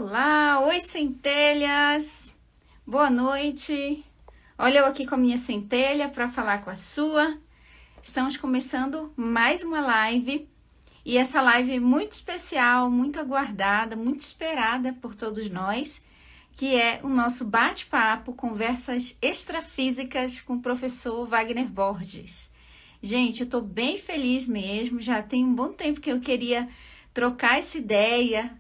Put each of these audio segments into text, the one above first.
Olá, oi centelhas, boa noite. Olha eu aqui com a minha centelha para falar com a sua. Estamos começando mais uma live e essa live é muito especial, muito aguardada, muito esperada por todos nós, que é o nosso bate-papo, conversas extrafísicas com o professor Wagner Borges. Gente, eu tô bem feliz mesmo, já tem um bom tempo que eu queria trocar essa ideia,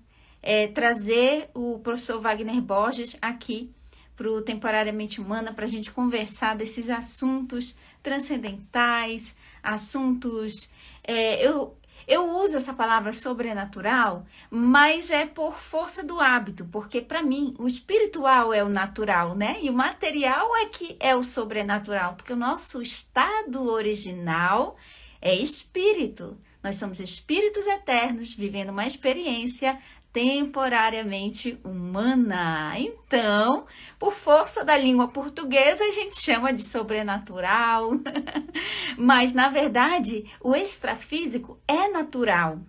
trazer o professor Wagner Borges aqui para o Temporariamente Humana, para a gente conversar desses assuntos transcendentais, assuntos... eu uso essa palavra sobrenatural, mas é por força do hábito, porque para mim o espiritual é o natural, né? E o material é que é o sobrenatural, porque o nosso estado original é espírito. Nós somos espíritos eternos vivendo uma experiência temporariamente humana. Então, por força da língua portuguesa, a gente chama de sobrenatural. Mas, na verdade, o extrafísico é natural.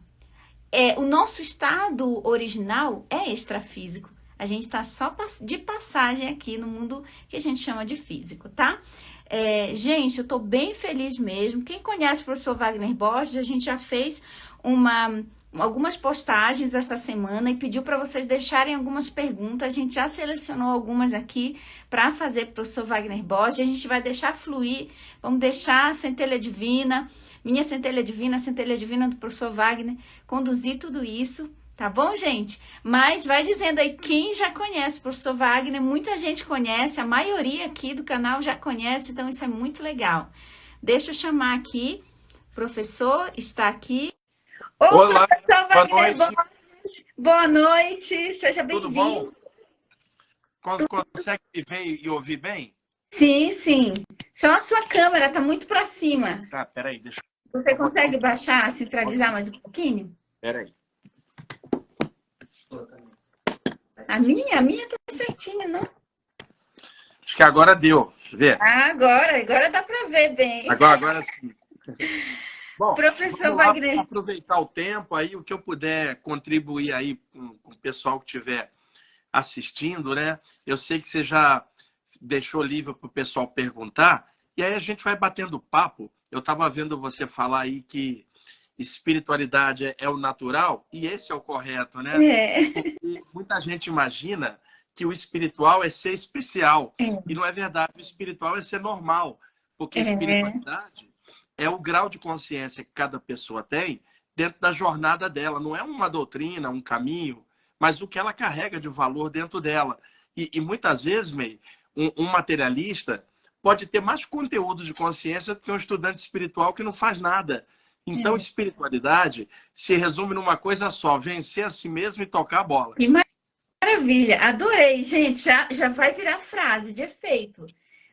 O nosso estado original é extrafísico. A gente está só de passagem aqui no mundo que a gente chama de físico, tá? Gente, eu estou bem feliz mesmo. Quem conhece o professor Wagner Borges, a gente já fez algumas postagens essa semana e pediu para vocês deixarem algumas perguntas. A gente já selecionou algumas aqui para fazer para o professor Wagner Borges. A gente vai deixar fluir, vamos deixar a centelha divina, minha centelha divina, a centelha divina do professor Wagner, conduzir tudo isso. Tá bom, gente? Mas vai dizendo aí quem já conhece o professor Wagner. Muita gente conhece, a maioria aqui do canal já conhece, então isso é muito legal. Deixa eu chamar aqui, o professor está aqui. Ô, Olá, professor boa Wagner noite. Borges, boa noite, seja Tudo bom? bem-vindo. Consegue me ver e ouvir bem? Sim, sim. Só a sua câmera tá muito para cima. Tá, peraí, deixa Você eu botar consegue baixar, centralizar mais um pouquinho? Peraí. A minha tá certinha, não? Acho que agora deu. Vê. Agora dá para ver bem. Agora sim. Bom, Professor vamos lá Wagner. aproveitar o tempo aí, o que eu puder contribuir aí com o pessoal que estiver assistindo, né? Eu sei que você já deixou livre para o pessoal perguntar, e aí a gente vai batendo papo. Eu estava vendo você falar aí que espiritualidade é o natural, e esse é o correto, né? Porque muita gente imagina que o espiritual é ser especial, e não é verdade. O espiritual é ser normal, porque a espiritualidade é o grau de consciência que cada pessoa tem dentro da jornada dela. Não é uma doutrina, um caminho, mas o que ela carrega de valor dentro dela. E muitas vezes, May, um materialista pode ter mais conteúdo de consciência do que um estudante espiritual que não faz nada. Então, espiritualidade se resume numa coisa só: vencer a si mesmo e tocar a bola. Que maravilha, adorei, gente. Já vai virar frase de efeito,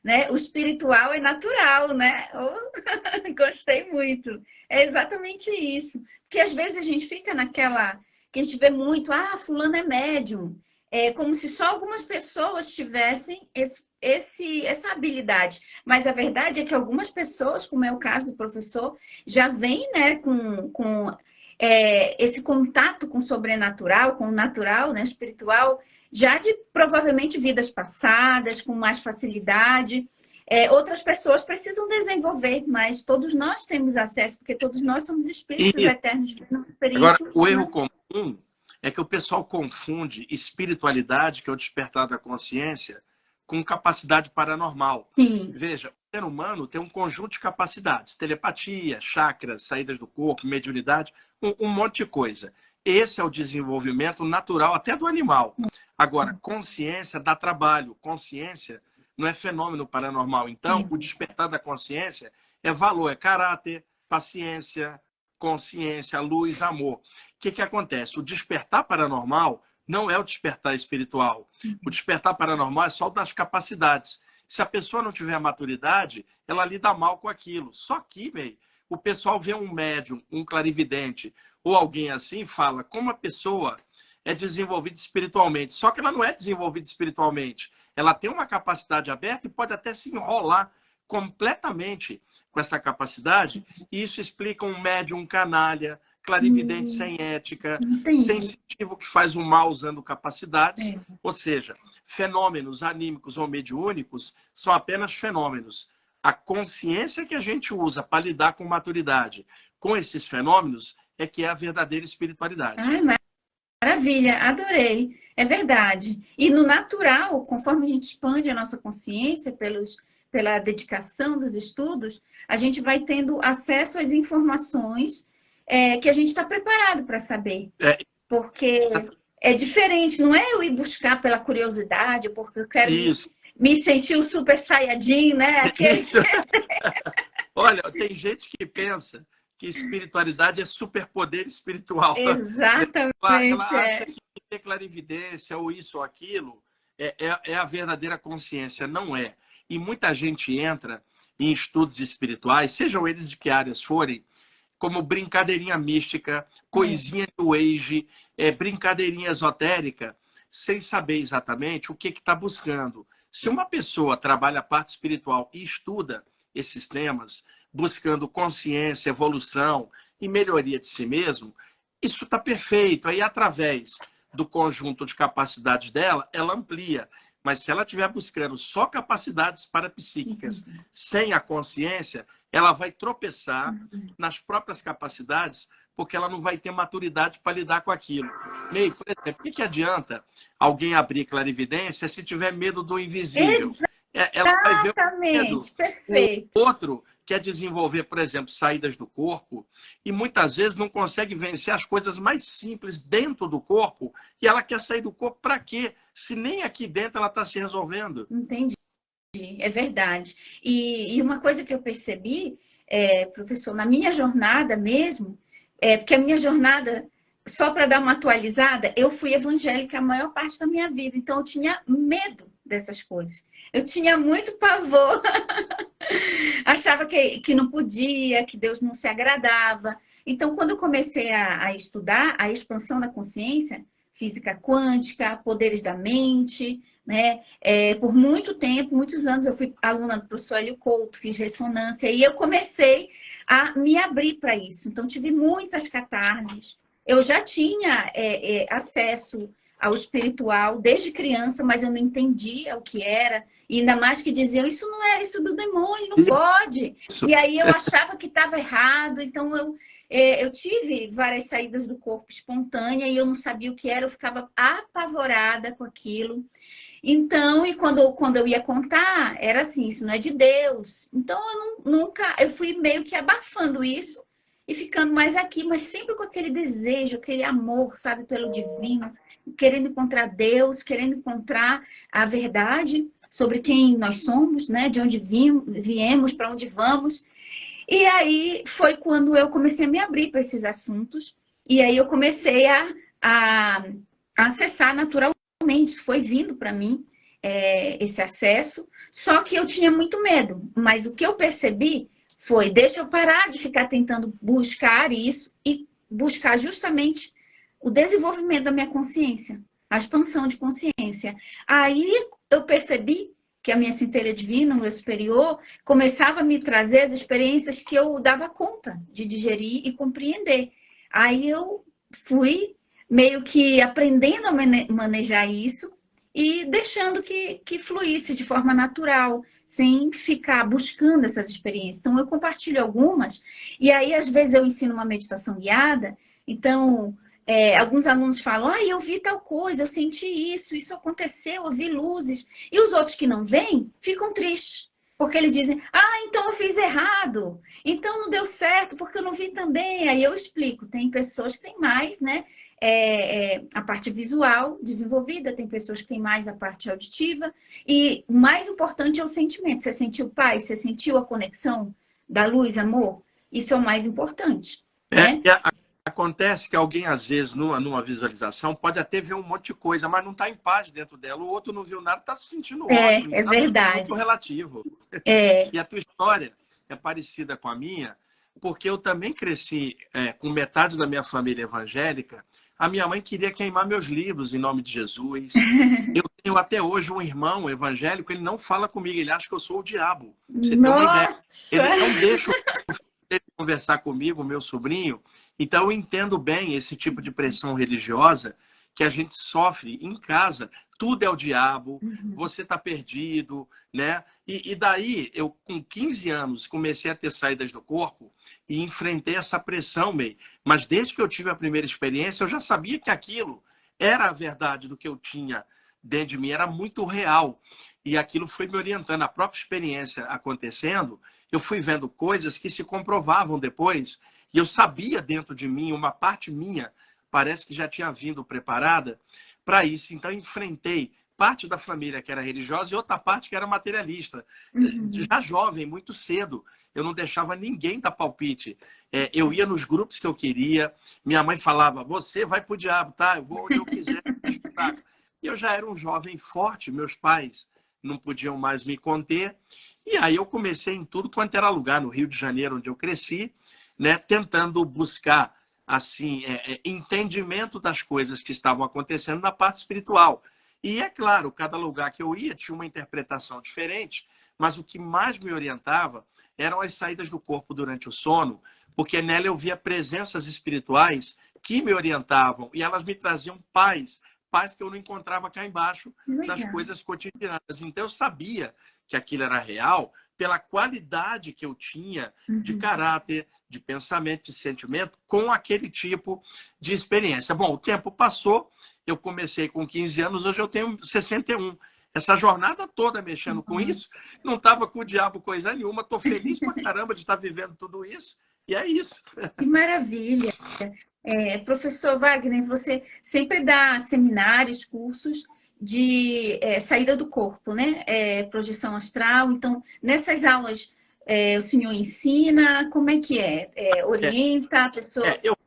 né? O espiritual é natural, né? Gostei muito. É exatamente isso. Porque às vezes a gente fica naquela que a gente vê muito, fulano é médium. É como se só algumas pessoas tivessem essa habilidade. Mas a verdade é que algumas pessoas, como é o caso do professor, já vêm, né, com esse contato com o sobrenatural, com o natural, né, espiritual, já de provavelmente vidas passadas, com mais facilidade. Outras pessoas precisam desenvolver, mas todos nós temos acesso, porque todos nós somos espíritos eternos vivendo uma experiência. Agora, o erro comum é que o pessoal confunde espiritualidade, que é o despertar da consciência, com capacidade paranormal. Sim. Veja, o ser humano tem um conjunto de capacidades: telepatia, chakras, saídas do corpo, mediunidade, um monte de coisa. Esse é o desenvolvimento natural até do animal. Agora, consciência dá trabalho. Consciência não é fenômeno paranormal. Então, o despertar da consciência é valor, é caráter, paciência, consciência, luz, amor. O que acontece? O despertar paranormal não é o despertar espiritual. O despertar paranormal é só das capacidades. Se a pessoa não tiver maturidade, ela lida mal com aquilo. Só que, o pessoal vê um médium, um clarividente ou alguém assim e fala como a pessoa é desenvolvida espiritualmente. Só que ela não é desenvolvida espiritualmente. Ela tem uma capacidade aberta e pode até se enrolar completamente com essa capacidade. E isso explica um médium canalha, clarividente sem ética, Entendi. sensitivo que faz o mal usando capacidades, É. ou seja, fenômenos anímicos ou mediúnicos são apenas fenômenos. A consciência que a gente usa para lidar com maturidade com esses fenômenos é que é a verdadeira espiritualidade. Ai, maravilha, adorei. É verdade. E no natural, conforme a gente expande a nossa consciência pela dedicação dos estudos, a gente vai tendo acesso às informações que a gente está preparado para saber. É, Porque é diferente, não é eu ir buscar pela curiosidade, porque eu quero isso. me sentir o super saiyajin, né? Aquele... Isso. Olha, tem gente que pensa que espiritualidade é superpoder espiritual. Exatamente. Ela acha que ter clarividência ou isso ou aquilo é a verdadeira consciência. Não é. E muita gente entra em estudos espirituais, sejam eles de que áreas forem, como brincadeirinha mística, coisinha New Age, brincadeirinha esotérica, sem saber exatamente o que está buscando. Se uma pessoa trabalha a parte espiritual e estuda esses temas, buscando consciência, evolução e melhoria de si mesmo, isso está perfeito. Aí, através do conjunto de capacidades dela, ela amplia. Mas se ela estiver buscando só capacidades parapsíquicas, sem a consciência, ela vai tropeçar nas próprias capacidades, porque ela não vai ter maturidade para lidar com aquilo. Ney, por exemplo, o que adianta alguém abrir clarividência se tiver medo do invisível? Ela vai ver o medo. Perfeito. O outro quer desenvolver, por exemplo, saídas do corpo e muitas vezes não consegue vencer as coisas mais simples dentro do corpo e ela quer sair do corpo para quê? Se nem aqui dentro ela está se resolvendo. Entendi. É verdade. E uma coisa que eu percebi, professor, na minha jornada mesmo, porque a minha jornada, só para dar uma atualizada, eu fui evangélica a maior parte da minha vida, então eu tinha medo dessas coisas. Eu tinha muito pavor. Achava que não podia, que Deus não se agradava. Então, quando eu comecei a estudar a expansão da consciência, física quântica, poderes da mente, né? Por muito tempo, muitos anos, eu fui aluna do professor Hélio Couto, fiz ressonância, e eu comecei a me abrir para isso. Então, tive muitas catarses. Eu já tinha acesso ao espiritual desde criança, mas eu não entendia o que era. E ainda mais que diziam, isso não é isso do demônio, não pode. E aí eu achava que estava errado. Então, eu tive várias saídas do corpo espontânea e eu não sabia o que era. Eu ficava apavorada com aquilo. Então, e quando eu ia contar, era assim, isso não é de Deus. Então, eu fui meio que abafando isso e ficando mais aqui, mas sempre com aquele desejo, aquele amor, sabe, pelo divino, querendo encontrar Deus, querendo encontrar a verdade sobre quem nós somos, né? De onde viemos, para onde vamos. E aí foi quando eu comecei a me abrir para esses assuntos. E aí eu comecei a acessar naturalmente. Isso foi vindo para mim, esse acesso. Só que eu tinha muito medo. Mas o que eu percebi foi, deixa eu parar de ficar tentando buscar isso e buscar justamente o desenvolvimento da minha consciência, a expansão de consciência. Aí eu percebi que a minha centelha divina, o meu superior, começava a me trazer as experiências que eu dava conta de digerir e compreender. Aí eu fui meio que aprendendo a manejar isso e deixando que fluísse de forma natural, sem ficar buscando essas experiências. Então, eu compartilho algumas, e aí, às vezes, eu ensino uma meditação guiada, então... alguns alunos falam, eu vi tal coisa, eu senti isso aconteceu, eu vi luzes. E os outros que não vêm, ficam tristes. Porque eles dizem, então eu fiz errado. Então não deu certo, porque eu não vi também. Aí eu explico, tem pessoas que têm mais, né? A parte visual desenvolvida, tem pessoas que têm mais a parte auditiva. E o mais importante é o sentimento. Você sentiu paz? Você sentiu a conexão da luz, amor? Isso é o mais importante. Né? Acontece que alguém, às vezes, numa visualização, pode até ver um monte de coisa, mas não está em paz dentro dela. O outro não viu nada, está se sentindo ótimo. É verdade. Muito relativo. E a tua história é parecida com a minha, porque eu também cresci com metade da minha família evangélica. A minha mãe queria queimar meus livros em nome de Jesus. Eu tenho até hoje um irmão evangélico, ele não fala comigo, ele acha que eu sou o diabo. Pra você ter uma ideia. Ele não deixa veio conversar comigo, meu sobrinho, então eu entendo bem esse tipo de pressão religiosa que a gente sofre em casa. Tudo é o diabo, você está perdido, né? E daí, eu com 15 anos comecei a ter saídas do corpo e enfrentei essa pressão, meio. Mas desde que eu tive a primeira experiência, eu já sabia que aquilo era a verdade do que eu tinha dentro de mim, era muito real. E aquilo foi me orientando. A própria experiência acontecendo, eu fui vendo coisas que se comprovavam depois, e eu sabia dentro de mim, uma parte minha, parece que já tinha vindo preparada para isso. Então, eu enfrentei parte da família que era religiosa e outra parte que era materialista. Já jovem, muito cedo, eu não deixava ninguém dar palpite. Eu ia nos grupos que eu queria, minha mãe falava, você vai pro diabo, tá? Eu vou onde eu quiser. E eu já era um jovem forte, meus pais não podiam mais me conter. E aí eu comecei em tudo quanto era lugar, no Rio de Janeiro, onde eu cresci, né, tentando buscar assim, entendimento das coisas que estavam acontecendo na parte espiritual. E é claro, cada lugar que eu ia tinha uma interpretação diferente, mas o que mais me orientava eram as saídas do corpo durante o sono, porque nela eu via presenças espirituais que me orientavam e elas me traziam paz que eu não encontrava cá embaixo das coisas cotidianas. Então eu sabia que aquilo era real pela qualidade que eu tinha de caráter, de pensamento, de sentimento, com aquele tipo de experiência. Bom, o tempo passou, eu comecei com 15 anos, hoje eu tenho 61. Essa jornada toda mexendo com isso, não estava com o diabo coisa nenhuma, estou feliz pra caramba de estar vivendo tudo isso, e é isso. Que maravilha! Professor Wagner, você sempre dá seminários, cursos de saída do corpo, né? Projeção astral. Então, nessas aulas, o senhor ensina? Como é que é? Orienta a pessoa? Eu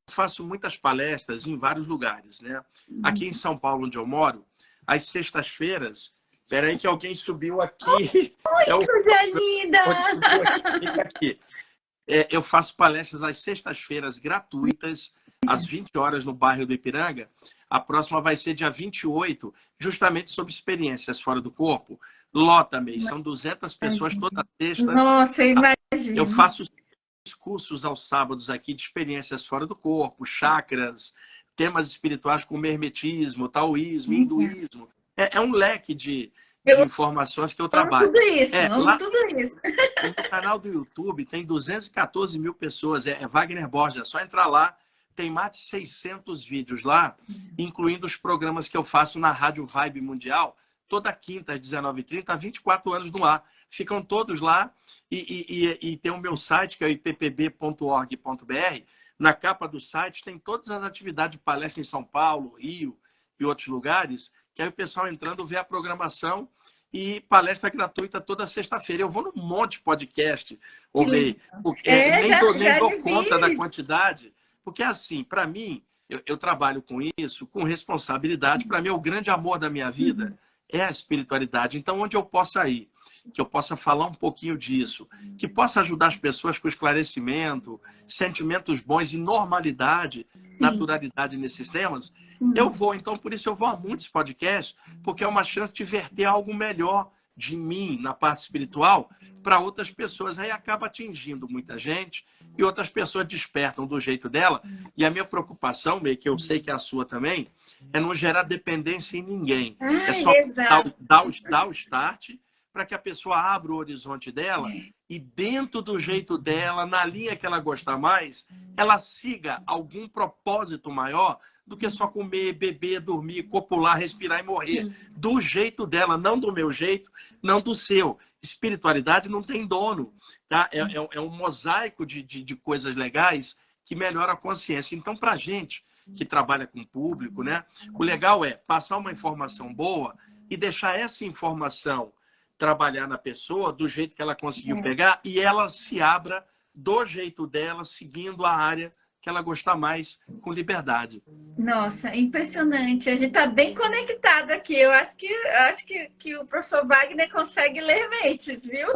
faço muitas palestras em vários lugares, né? Aqui em São Paulo, onde eu moro, às sextas-feiras... Espera aí que alguém subiu aqui. Oi, coisa linda! Fica aqui. Eu faço palestras às sextas-feiras gratuitas, às 20 horas, no bairro do Ipiranga. A próxima vai ser dia 28, justamente sobre experiências fora do corpo. Lota, May, são 200 pessoas toda sexta. Nossa, eu imagino. Eu faço cursos aos sábados aqui de experiências fora do corpo, chakras, temas espirituais como hermetismo, taoísmo, hinduísmo. É um leque de informações que eu trabalho. Tudo isso, tudo isso. No canal do YouTube tem 214 mil pessoas, Wagner Borges, é só entrar lá, tem mais de 600 vídeos lá, incluindo os programas que eu faço na Rádio Vibe Mundial, toda quinta às 19h30, há 24 anos no ar. Ficam todos lá e tem o meu site, que é ippb.org.br. Na capa do site tem todas as atividades de palestra em São Paulo, Rio e outros lugares, que aí o pessoal entrando vê a programação e palestra gratuita toda sexta-feira. Eu vou num monte de podcast, nem dou conta da quantidade, porque assim, para mim, eu trabalho com isso, com responsabilidade. Para mim, o grande amor da minha vida é a espiritualidade. Então, onde eu possa ir, que eu possa falar um pouquinho disso, que possa ajudar as pessoas com esclarecimento, sentimentos bons e normalidade, naturalidade nesses temas, eu vou. Então, por isso eu vou a muitos podcasts, porque é uma chance de verter algo melhor de mim na parte espiritual para outras pessoas. Aí acaba atingindo muita gente e outras pessoas despertam do jeito dela. E a minha preocupação, que eu sei que é a sua também, é não gerar dependência em ninguém. É só dar o start para que a pessoa abra o horizonte dela e dentro do jeito dela, na linha que ela gostar mais, ela siga algum propósito maior do que só comer, beber, dormir, copular, respirar e morrer. Do jeito dela, não do meu jeito, não do seu. Espiritualidade não tem dono, tá? É um mosaico de coisas legais que melhora a consciência. Então, para a gente que trabalha com o público, né, o legal é passar uma informação boa e deixar essa informação trabalhar na pessoa do jeito que ela conseguiu pegar e ela se abra do jeito dela, seguindo a área que ela gostar mais, com liberdade. Nossa, impressionante. A gente está bem conectado aqui. Eu acho que o professor Wagner consegue ler mentes, viu?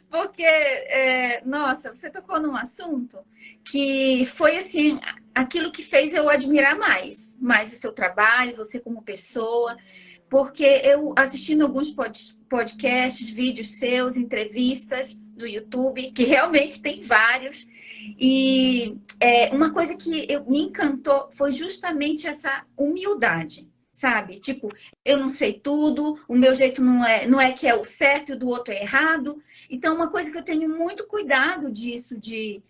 Porque, nossa, você tocou num assunto que foi, assim, aquilo que fez eu admirar mais o seu trabalho, você como pessoa. Porque eu, assistindo alguns podcasts, vídeos seus, entrevistas, no YouTube, que realmente tem vários. E uma coisa que me encantou foi justamente essa humildade, sabe? Tipo, eu não sei tudo, o meu jeito não é que é o certo e o do outro é errado. Então, uma coisa que eu tenho muito cuidado disso, de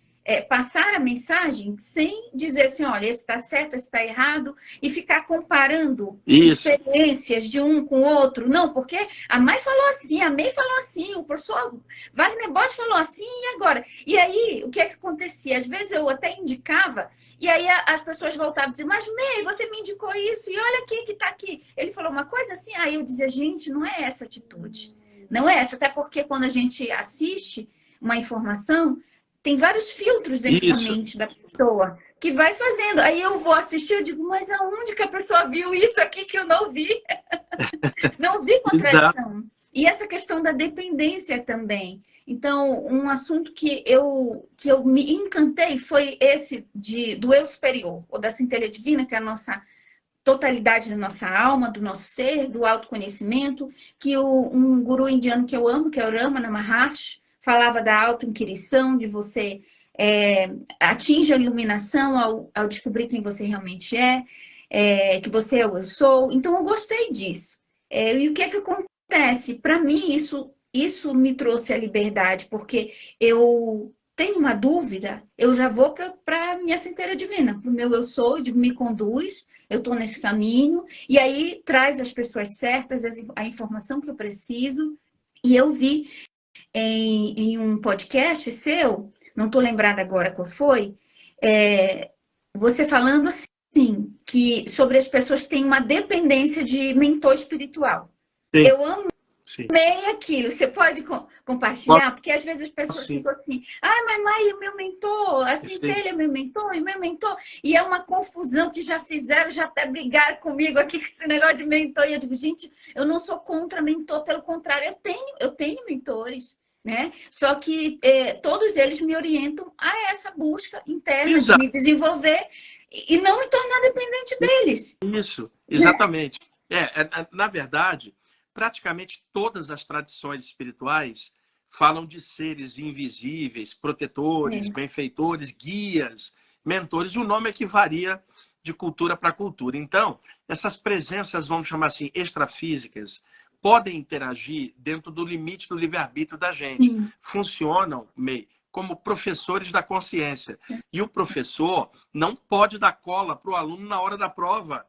passar a mensagem sem dizer assim, olha, esse está certo, esse está errado, e ficar comparando Isso, experiências de um com o outro. Não, porque a mãe falou assim, a May falou assim, o professor Wagner Bosch falou assim, e agora? E aí, o que é que acontecia? Às vezes eu até indicava, e aí as pessoas voltavam e diziam, mas May, você me indicou isso, e olha aqui que está aqui. Ele falou uma coisa assim, aí eu dizia, gente, não é essa atitude. Não é essa, até porque quando a gente assiste uma informação, tem vários filtros dentro da isso, mente da pessoa que vai fazendo. Aí eu vou assistir, eu digo, mas aonde que a pessoa viu isso aqui que eu não vi? Não vi exato. contradição. E essa questão da dependência também. Então, um assunto que eu me encantei foi esse do eu superior, ou da centelha divina, que é a nossa totalidade da nossa alma, do nosso ser, do autoconhecimento, que um guru indiano que eu amo, que é o Ramana Maharshi, falava da auto-inquirição, de você atinge a iluminação ao descobrir quem você realmente que você é o eu sou. Então, eu gostei disso. E o que é que acontece? Para mim, isso me trouxe a liberdade, porque eu tenho uma dúvida, eu já vou para a minha centelha divina, para o meu eu sou, de me conduz, eu estou nesse caminho, e aí traz as pessoas certas, a informação que eu preciso. E eu vi em um podcast seu, não estou lembrada agora qual foi, você falando assim, que sobre as pessoas que têm uma dependência de mentor espiritual. Sim, Eu amo sim. aquilo. Você pode compartilhar? Porque às vezes as pessoas Sim, ficam assim, ah, mas Maia, o meu mentor, a sim. centelha é meu mentor, e meu mentor. E é uma confusão que já fizeram, já até brigaram comigo aqui com esse negócio de mentor. E eu digo, gente, eu não sou contra mentor, pelo contrário, eu tenho mentores. Né? Só que todos eles me orientam a essa busca interna de Exato. me desenvolver e não me tornar dependente deles. Isso, exatamente. Na verdade, praticamente todas as tradições espirituais falam de seres invisíveis, protetores, benfeitores, guias, mentores. O nome é que varia de cultura para cultura. Então, essas presenças, vamos chamar assim, extrafísicas, podem interagir dentro do limite do livre-arbítrio da gente. Funcionam, May, como professores da consciência. E o professor não pode dar cola para o aluno na hora da prova.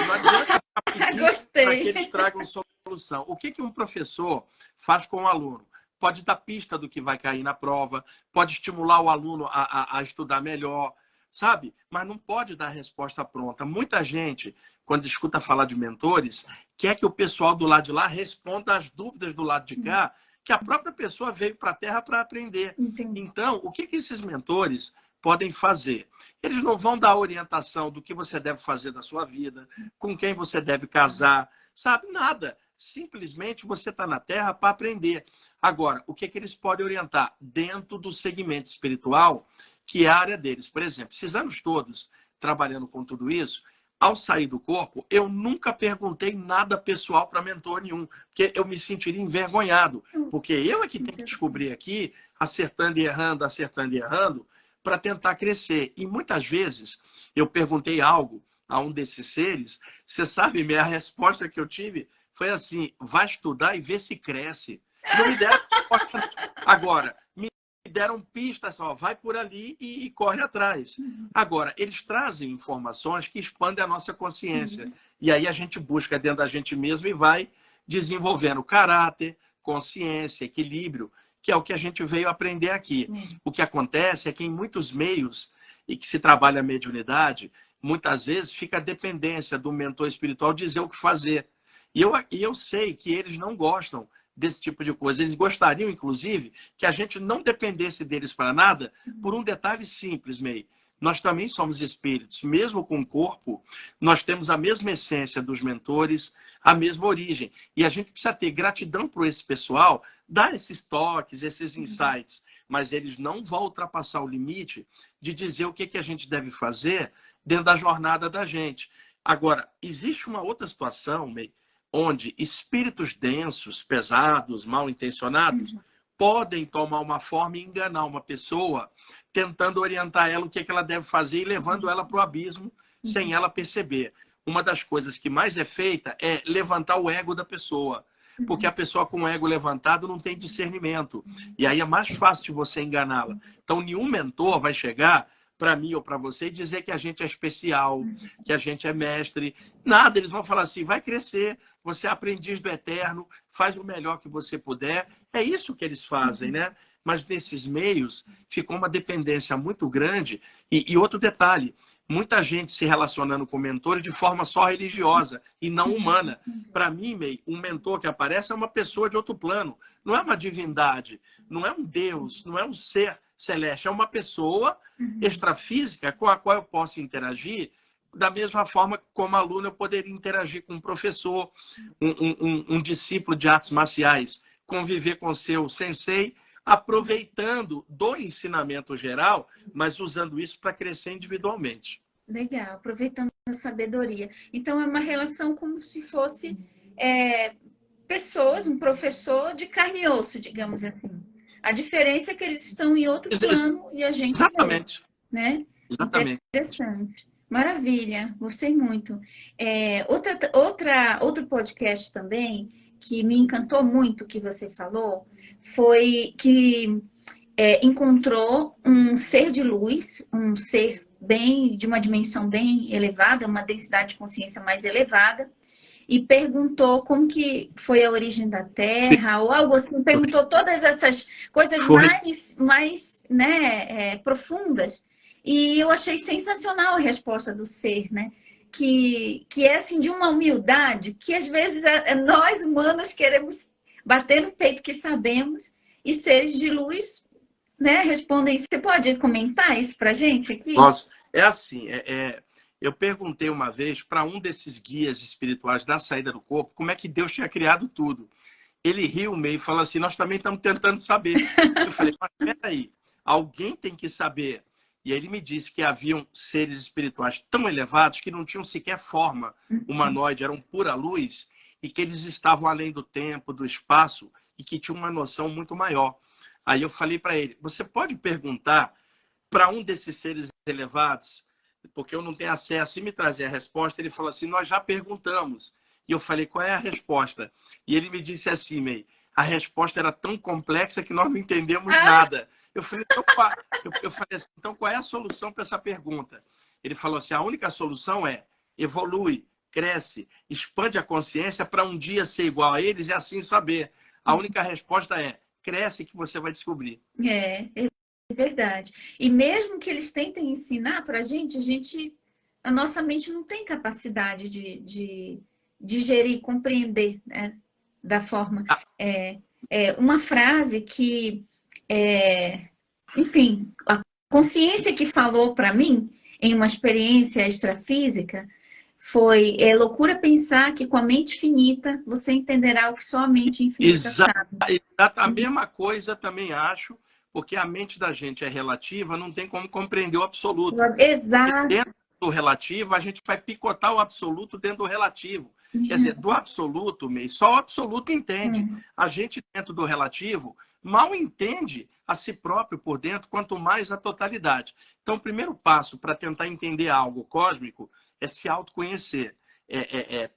Não adianta ficar pedindo para que eles tragam solução. O que um professor faz com o aluno? Pode dar pista do que vai cair na prova, pode estimular o aluno a estudar melhor, sabe? Mas não pode dar resposta pronta. Muita gente, quando escuta falar de mentores, quer que o pessoal do lado de lá responda as dúvidas do lado de cá, que a própria pessoa veio para a Terra para aprender. Entendi. Então, o que esses mentores podem fazer? Eles não vão dar orientação do que você deve fazer da sua vida, com quem você deve casar, sabe? Nada. Simplesmente você está na Terra para aprender. Agora, o que eles podem orientar? Dentro do segmento espiritual, que é a área deles. Por exemplo, esses anos todos trabalhando com tudo isso, ao sair do corpo, eu nunca perguntei nada pessoal para mentor nenhum, porque eu me sentiria envergonhado, porque eu é que tenho que descobrir aqui, acertando e errando, para tentar crescer. E muitas vezes eu perguntei algo a um desses seres, você sabe, a resposta que eu tive foi assim, vai estudar e vê se cresce. Não me deram resposta. Agora, me deram pistas, ó, vai por ali e corre atrás. Agora, eles trazem informações que expandem a nossa consciência. E aí a gente busca dentro da gente mesmo e vai desenvolvendo caráter, consciência, equilíbrio, que é o que a gente veio aprender aqui. O que acontece é que em muitos meios e que se trabalha a mediunidade, muitas vezes fica a dependência do mentor espiritual dizer o que fazer. E eu sei que eles não gostam desse tipo de coisa. Eles gostariam, inclusive, que a gente não dependesse deles para nada por um detalhe simples, May. Nós também somos espíritos. Mesmo com o corpo, nós temos a mesma essência dos mentores, a mesma origem. E a gente precisa ter gratidão por esse pessoal, dar esses toques, esses insights. Mas eles não vão ultrapassar o limite de dizer o que a gente deve fazer dentro da jornada da gente. Agora, existe uma outra situação, May, onde espíritos densos, pesados, mal intencionados, podem tomar uma forma e enganar uma pessoa, tentando orientar ela o que ela deve fazer e levando ela para o abismo sem ela perceber. Uma das coisas que mais é feita é levantar o ego da pessoa, porque a pessoa com o ego levantado não tem discernimento. E aí é mais fácil de você enganá-la. Então, nenhum mentor vai chegar para mim ou para você e dizer que a gente é especial, que a gente é mestre. Nada, eles vão falar assim, vai crescer, você é aprendiz do eterno, faz o melhor que você puder. É isso que eles fazem, né? Mas nesses meios ficou uma dependência muito grande. E outro detalhe, muita gente se relacionando com mentores de forma só religiosa e não humana. Para mim, May, um mentor que aparece é uma pessoa de outro plano. Não é uma divindade, não é um Deus, não é um ser celeste. É uma pessoa extrafísica com a qual eu posso interagir da mesma forma como aluno eu poderia interagir com um professor, um discípulo de artes marciais, conviver com seu sensei, aproveitando do ensinamento geral, mas usando isso para crescer individualmente. Legal, aproveitando a sabedoria. Então, é uma relação como se fosse pessoas, um professor de carne e osso, digamos assim. A diferença é que eles estão em outro plano e a gente Exatamente. não, né? Exatamente. Interessante. Maravilha, gostei muito. Outro podcast também que me encantou muito que você falou foi que encontrou um ser de luz, um ser de uma dimensão bem elevada, uma densidade de consciência mais elevada, e perguntou como que foi a origem da Terra, ou algo assim, perguntou todas essas coisas mais né, profundas. E eu achei sensacional a resposta do ser, né? Que é assim, de uma humildade que às vezes nós humanos queremos bater no peito que sabemos, e seres de luz, né, respondem. Você pode comentar isso pra gente aqui? Nossa, é assim, eu perguntei uma vez para um desses guias espirituais da saída do corpo como é que Deus tinha criado tudo. Ele riu meio e falou assim, nós também estamos tentando saber. Eu falei, mas peraí, alguém tem que saber. E aí ele me disse que haviam seres espirituais tão elevados que não tinham sequer forma humanoide, eram pura luz, e que eles estavam além do tempo, do espaço, e que tinham uma noção muito maior. Aí eu falei para ele, você pode perguntar para um desses seres elevados, porque eu não tenho acesso, e me trazer a resposta. Ele falou assim, nós já perguntamos. E eu falei, qual é a resposta? E ele me disse assim, May, a resposta era tão complexa que nós não entendemos nada. Eu falei, então qual é a solução para essa pergunta? Ele falou assim, a única solução é evolui, cresce, expande a consciência para um dia ser igual a eles e assim saber. A única resposta é cresce que você vai descobrir. É verdade. E mesmo que eles tentem ensinar para a gente, a nossa mente não tem capacidade de digerir, compreender, né, da forma. Uma frase que, enfim, a consciência que falou para mim em uma experiência extrafísica foi: é loucura pensar que com a mente finita você entenderá o que só a mente infinita sabe. A mesma coisa também acho, porque a mente da gente é relativa, não tem como compreender o absoluto. Exato. E dentro do relativo, a gente vai picotar o absoluto dentro do relativo. Quer dizer, do absoluto, só o absoluto entende. A gente, dentro do relativo, mal entende a si próprio por dentro, quanto mais a totalidade. Então, o primeiro passo para tentar entender algo cósmico é se autoconhecer.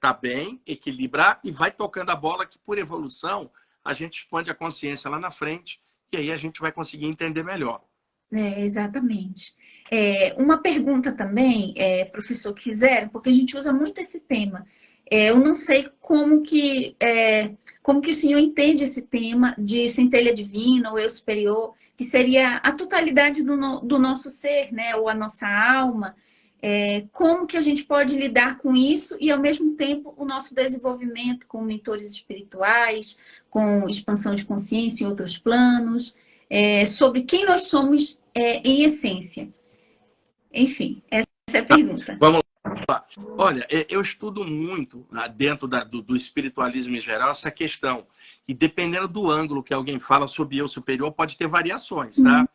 Tá bem, equilibrar e vai tocando a bola que, por evolução, a gente expande a consciência lá na frente e aí a gente vai conseguir entender melhor. Exatamente. Uma pergunta também, professor, que fizeram, porque a gente usa muito esse tema. Eu não sei como que o senhor entende esse tema de centelha divina ou eu superior, que seria a totalidade do nosso ser, né? Ou a nossa alma. Como que a gente pode lidar com isso e, ao mesmo tempo, o nosso desenvolvimento com mentores espirituais, com expansão de consciência em outros planos, sobre quem nós somos em essência. Enfim, essa é a pergunta. Vamos lá. Olha, eu estudo muito dentro do espiritualismo em geral essa questão. E dependendo do ângulo que alguém fala sobre eu superior, pode ter variações, tá?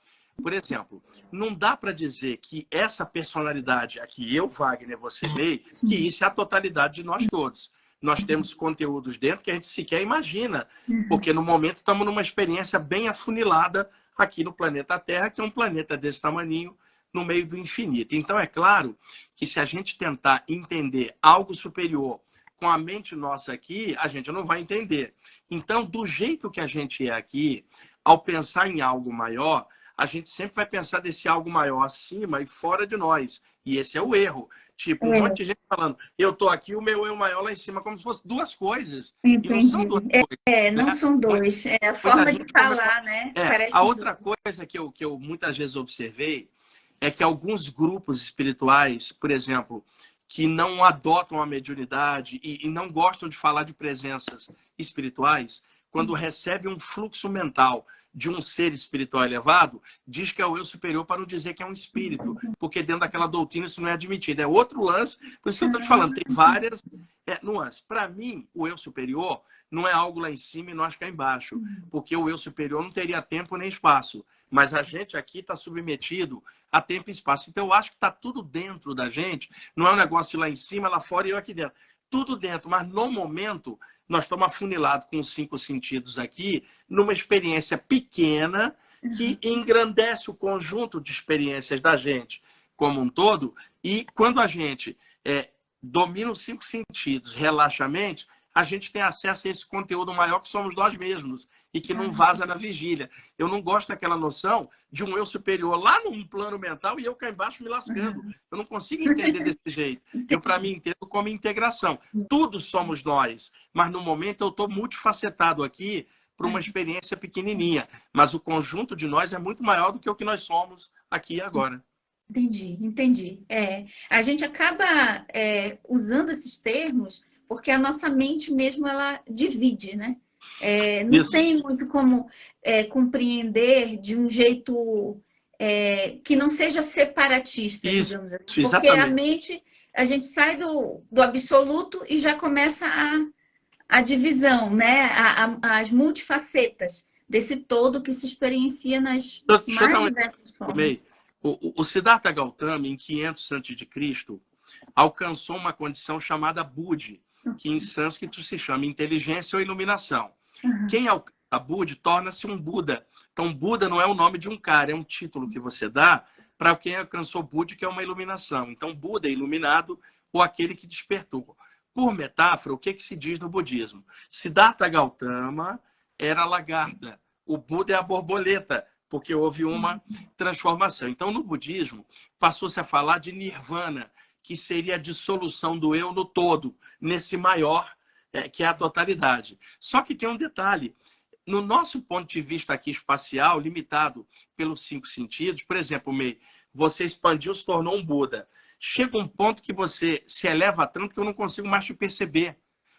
Por exemplo, não dá para dizer que essa personalidade aqui, eu, Wagner, você, May, que isso é a totalidade de nós todos. nós temos conteúdos dentro que a gente sequer imagina, porque no momento estamos numa experiência bem afunilada aqui no planeta Terra, que é um planeta desse tamaninho, no meio do infinito. Então, é claro que se a gente tentar entender algo superior com a mente nossa aqui, a gente não vai entender. Então, do jeito que a gente é aqui, ao pensar em algo maior, a gente sempre vai pensar desse algo maior acima e fora de nós. E esse é o erro. Tipo, um monte de gente falando, eu tô aqui, o meu eu maior lá em cima, como se fosse duas coisas. Entendi. E não são duas coisas. Não Né? são dois. É a forma de falar, né? Parece a outra coisa que eu muitas vezes observei é que alguns grupos espirituais, por exemplo, que não adotam a mediunidade e não gostam de falar de presenças espirituais, quando recebe um fluxo mental de um ser espiritual elevado, diz que é o eu superior para não dizer que é um espírito, porque dentro daquela doutrina isso não é admitido. É outro lance, por isso que eu estou te falando, tem várias nuances. Para mim, o eu superior não é algo lá em cima e nós cá embaixo, porque o eu superior não teria tempo nem espaço, mas a gente aqui está submetido a tempo e espaço. Então eu acho que está tudo dentro da gente, não é um negócio de lá em cima, lá fora e eu aqui dentro. Tudo dentro, mas no momento nós estamos afunilados com os 5 sentidos aqui, numa experiência pequena que engrandece o conjunto de experiências da gente como um todo. E quando a gente domina os 5 sentidos, relaxa a mente, a gente tem acesso a esse conteúdo maior que somos nós mesmos e que não vaza na vigília. Eu não gosto daquela noção de um eu superior lá num plano mental e eu cá embaixo me lascando. Eu não consigo entender desse jeito. Eu, para mim, entendo como integração. Tudo somos nós, mas no momento eu estou multifacetado aqui para uma experiência pequenininha. Mas o conjunto de nós é muito maior do que o que nós somos aqui e agora. Entendi. A gente acaba usando esses termos porque a nossa mente mesmo, ela divide, né? Não Isso. tem muito como compreender de um jeito que não seja separatista, digamos assim. Porque exatamente. a mente, a gente sai do absoluto e já começa a divisão, né? As multifacetas desse todo que se experiencia nas mais diversas formas. O Siddhartha Gautama, em 500 a.C., alcançou uma condição chamada Buddhi, que em sânscrito se chama inteligência ou iluminação. Quem alcança Buddhi torna-se um Buda. Então, Buda não é o nome de um cara, é um título que você dá para quem alcançou Buddhi, que é uma iluminação. Então, Buda é iluminado ou aquele que despertou. Por metáfora, o que se diz no budismo? Siddhartha Gautama era a lagarta, o Buda é a borboleta, porque houve uma transformação. Então, no budismo, passou-se a falar de nirvana, que seria a dissolução do eu no todo, nesse maior, que é a totalidade. Só que tem um detalhe. No nosso ponto de vista aqui espacial, limitado pelos 5 sentidos, por exemplo, você expandiu, se tornou um Buda. Chega um ponto que você se eleva tanto que eu não consigo mais te perceber.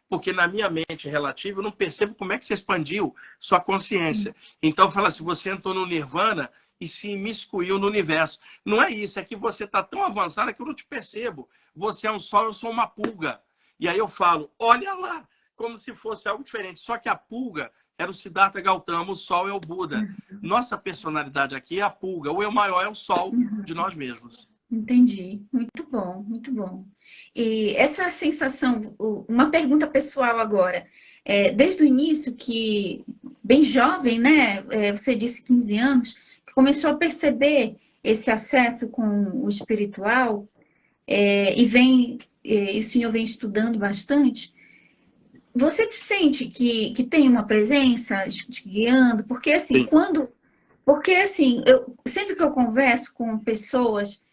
Porque na minha mente relativa, eu não percebo como é que você expandiu sua consciência. Então, fala assim, você entrou no nirvana e se imiscuiu no universo. Não é isso, é que você está tão avançado que eu não te percebo. Você é um sol, eu sou uma pulga. E aí eu falo, olha lá, como se fosse algo diferente. Só que a pulga era o Siddhartha Gautama, o sol é o Buda. Nossa personalidade aqui é a pulga, o eu maior é o sol de nós mesmos. Entendi. Muito bom, muito bom. E essa sensação, uma pergunta pessoal agora. Desde o início, que bem jovem, né? Você disse 15 anos, que começou a perceber esse acesso com o espiritual, e o senhor vem estudando bastante. Você sente que tem uma presença te guiando? Porque assim, sempre que eu converso com pessoas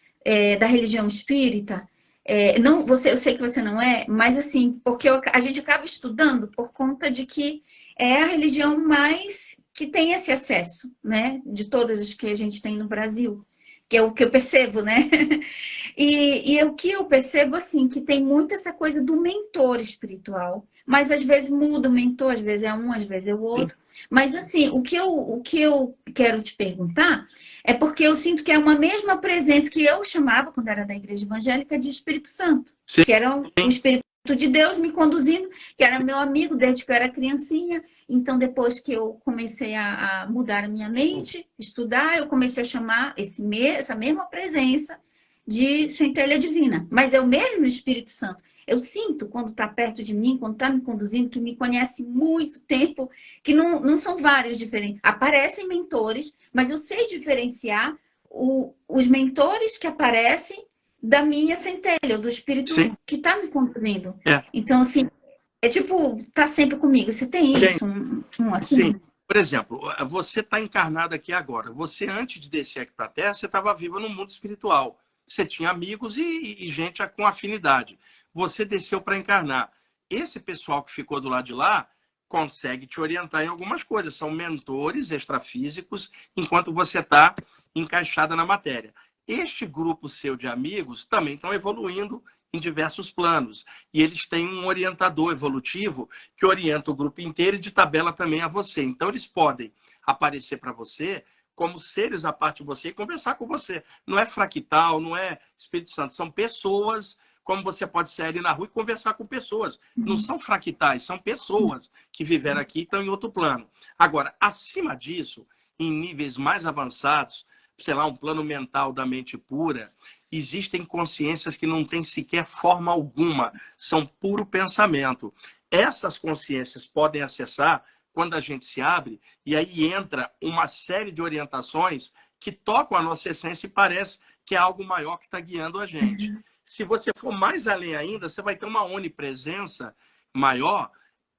da religião espírita, eu sei que você não é, mas assim, porque a gente acaba estudando por conta de que é a religião mais que tem esse acesso, né? De todas as que a gente tem no Brasil, que é o que eu percebo, né? E o que eu percebo, assim, que tem muito essa coisa do mentor espiritual, mas às vezes muda o mentor, às vezes é um, às vezes é o outro. Mas assim, o que eu quero te perguntar é porque eu sinto que é uma mesma presença que eu chamava, quando era da igreja evangélica, de Espírito Santo. Sim. Que era o Espírito de Deus me conduzindo, que era meu amigo desde que eu era criancinha. Então, depois que eu comecei a mudar a minha mente, estudar, eu comecei a chamar essa mesma presença de centelha divina, mas é o mesmo Espírito Santo. Eu sinto quando está perto de mim, quando está me conduzindo, que me conhece muito tempo, que não são vários diferentes. Aparecem mentores, mas eu sei diferenciar os mentores que aparecem da minha centelha, do Sim, Espírito que está me conduzindo. é. Então, assim, é tipo, tá sempre comigo. Você tem Tem, isso? sim. Assim? Por exemplo, você está encarnado aqui agora. Você, antes de descer aqui para a Terra, você estava viva no mundo espiritual. Você tinha amigos e gente com afinidade. Você desceu para encarnar. Esse pessoal que ficou do lado de lá consegue te orientar em algumas coisas. São mentores extrafísicos enquanto você está encaixada na matéria. Este grupo seu de amigos também estão evoluindo em diversos planos. E eles têm um orientador evolutivo que orienta o grupo inteiro e de tabela também a você. Então, eles podem aparecer para você como seres à parte de você e conversar com você. Não é fractal, não é Espírito Santo, são pessoas, como você pode sair ali na rua e conversar com pessoas. Não são fractais, são pessoas que viveram aqui e estão em outro plano. Agora, acima disso, em níveis mais avançados, sei lá, um plano mental da mente pura, existem consciências que não têm sequer forma alguma, são puro pensamento. Essas consciências podem acessar quando a gente se abre, e aí entra uma série de orientações que tocam a nossa essência e parece que é algo maior que está guiando a gente. Se você for mais além ainda, você vai ter uma onipresença maior,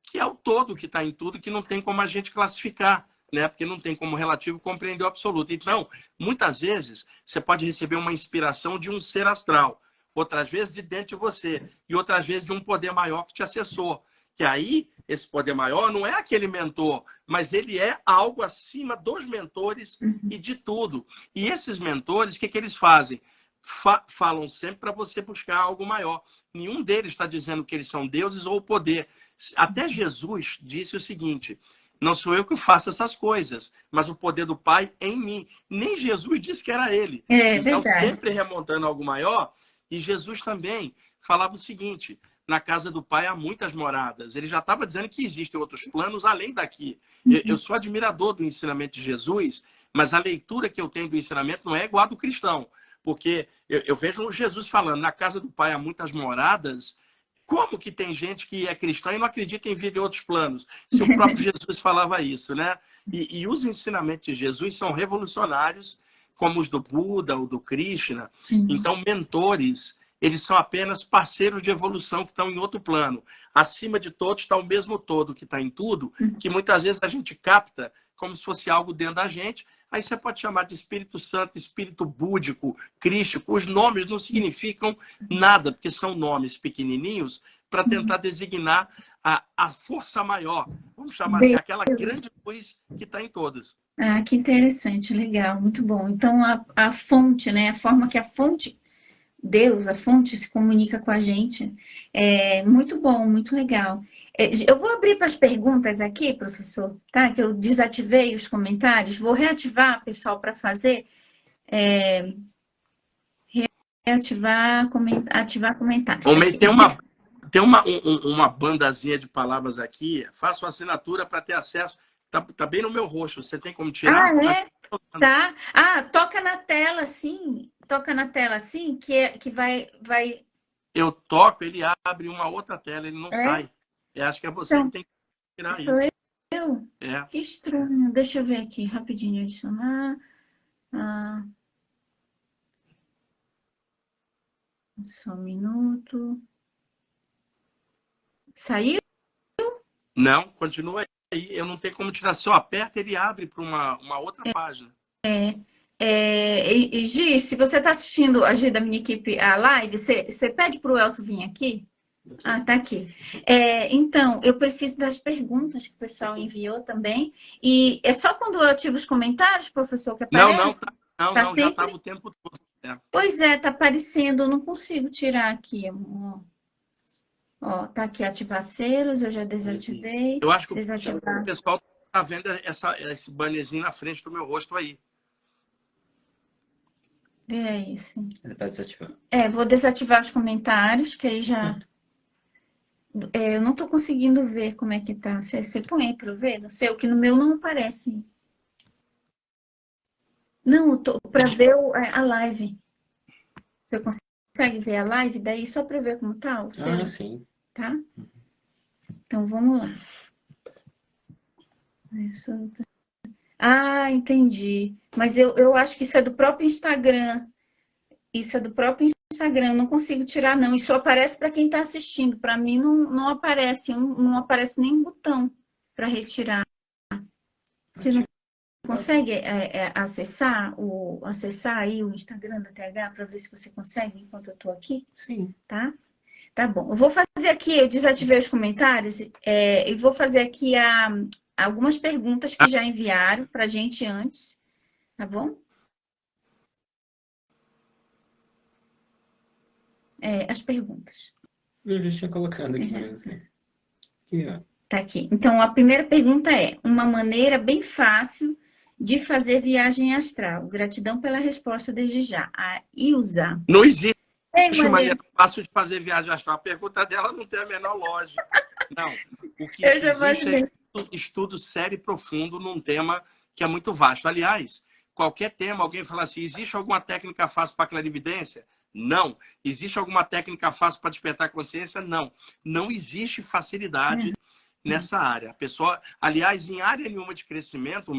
que é o todo que está em tudo, que não tem como a gente classificar, né? Porque não tem como relativo compreender o absoluto. Então, muitas vezes, você pode receber uma inspiração de um ser astral, outras vezes de dentro de você, e outras vezes de um poder maior que te acessou. Que aí, esse poder maior não é aquele mentor, mas ele é algo acima dos mentores e de tudo. E esses mentores, o que eles fazem? Falam sempre para você buscar algo maior. Nenhum deles está dizendo que eles são deuses ou o poder. Até Jesus disse o seguinte: não sou eu que faço essas coisas, mas o poder do Pai em mim. Nem Jesus disse que era ele. É Então, verdade. sempre remontando algo maior. E Jesus também falava o seguinte: na casa do Pai há muitas moradas. Ele já estava dizendo que existem outros planos além daqui. Eu sou admirador do ensinamento de Jesus, mas a leitura que eu tenho do ensinamento não é igual a do cristão. Porque eu vejo Jesus falando, na casa do Pai há muitas moradas. Como que tem gente que é cristã e não acredita em vida em outros planos? Se o próprio Jesus falava isso, né? E os ensinamentos de Jesus são revolucionários, como os do Buda ou do Krishna. Então, mentores, eles são apenas parceiros de evolução que estão em outro plano. Acima de todos está o mesmo todo que está em tudo, que muitas vezes a gente capta como se fosse algo dentro da gente. Aí você pode chamar de Espírito Santo, Espírito Búdico, Crístico. Os nomes não significam nada, porque são nomes pequenininhos para tentar designar a força maior. Vamos chamar assim, aquela grande luz que está em todas. Ah, que interessante, legal, muito bom. Então, a fonte, né? A forma que a fonte, Deus, a fonte se comunica com a gente, é muito bom, muito legal. Eu vou abrir para as perguntas aqui, professor, tá? Que eu desativei os comentários, vou reativar, pessoal, para fazer. Ativar comentários. Tá Homem, aqui. tem uma bandazinha de palavras aqui. Faço assinatura para ter acesso. Tá bem no meu rosto. Você tem como Ah, tirar? é? Tá. Ah, toca na tela assim. Toca na tela assim, que vai. Eu toco, ele abre uma outra tela, ele não É? sai. Eu acho que é você que Então, tem que tirar aí. sou eu? É. Que estranho. Deixa eu ver aqui, rapidinho, adicionar. Ah, só um minuto. Saiu? Não, continua aí. Eu não tenho como tirar. Se eu aperto, ele abre para uma outra página. Gi, se você está assistindo a Gi da minha equipe, a live, você pede para o Elcio vir aqui? Ah, tá aqui. Então, eu preciso das perguntas que o pessoal enviou também. E é só quando eu ativo os comentários, professor, que Não, não, aparece? não, Tá não, já estava sempre? o tempo todo. É. Pois é, tá aparecendo. Eu não consigo tirar aqui. Ó, tá aqui ativar selos, eu já desativei. Eu acho que o Desativar. pessoal está vendo esse bannerzinho na frente do meu rosto aí. É isso. Ele vai desativar. Vou desativar os comentários, que aí já. Eu não tô conseguindo ver como é que tá. Você põe aí pra eu ver? Não sei, o que no meu não aparece. Não, eu tô pra ver a live. Você consegue ver a live daí só para ver como tá o seu? Ah, sim. Tá? Então vamos lá. Ah, entendi. Mas eu acho que isso é do próprio Instagram. Isso é do próprio Instagram. Eu não consigo tirar, não. Isso aparece para quem está assistindo. Para mim não aparece, não aparece nenhum botão para retirar. Você não consegue acessar aí o Instagram da TH para ver se você consegue enquanto eu estou aqui? Sim. Tá? Tá bom. Eu vou fazer aqui, eu desativei os comentários e vou fazer aqui algumas perguntas que já enviaram para a gente antes, tá bom? As perguntas. Eu já tinha colocado aqui mesmo. Aqui, ó. Tá aqui. Então, a primeira pergunta é: uma maneira bem fácil de fazer viagem astral. Gratidão pela resposta desde já. A Ilza. Não existe maneira maneira fácil de fazer viagem astral. A pergunta dela não tem a menor lógica. Não. O que existe é estudo sério e profundo num tema que é muito vasto. Aliás, qualquer tema, alguém fala assim, existe alguma técnica fácil para clarividência? Não. Existe alguma técnica fácil para despertar consciência? Não. Não existe facilidade nessa área. A pessoa, aliás, em área nenhuma de crescimento,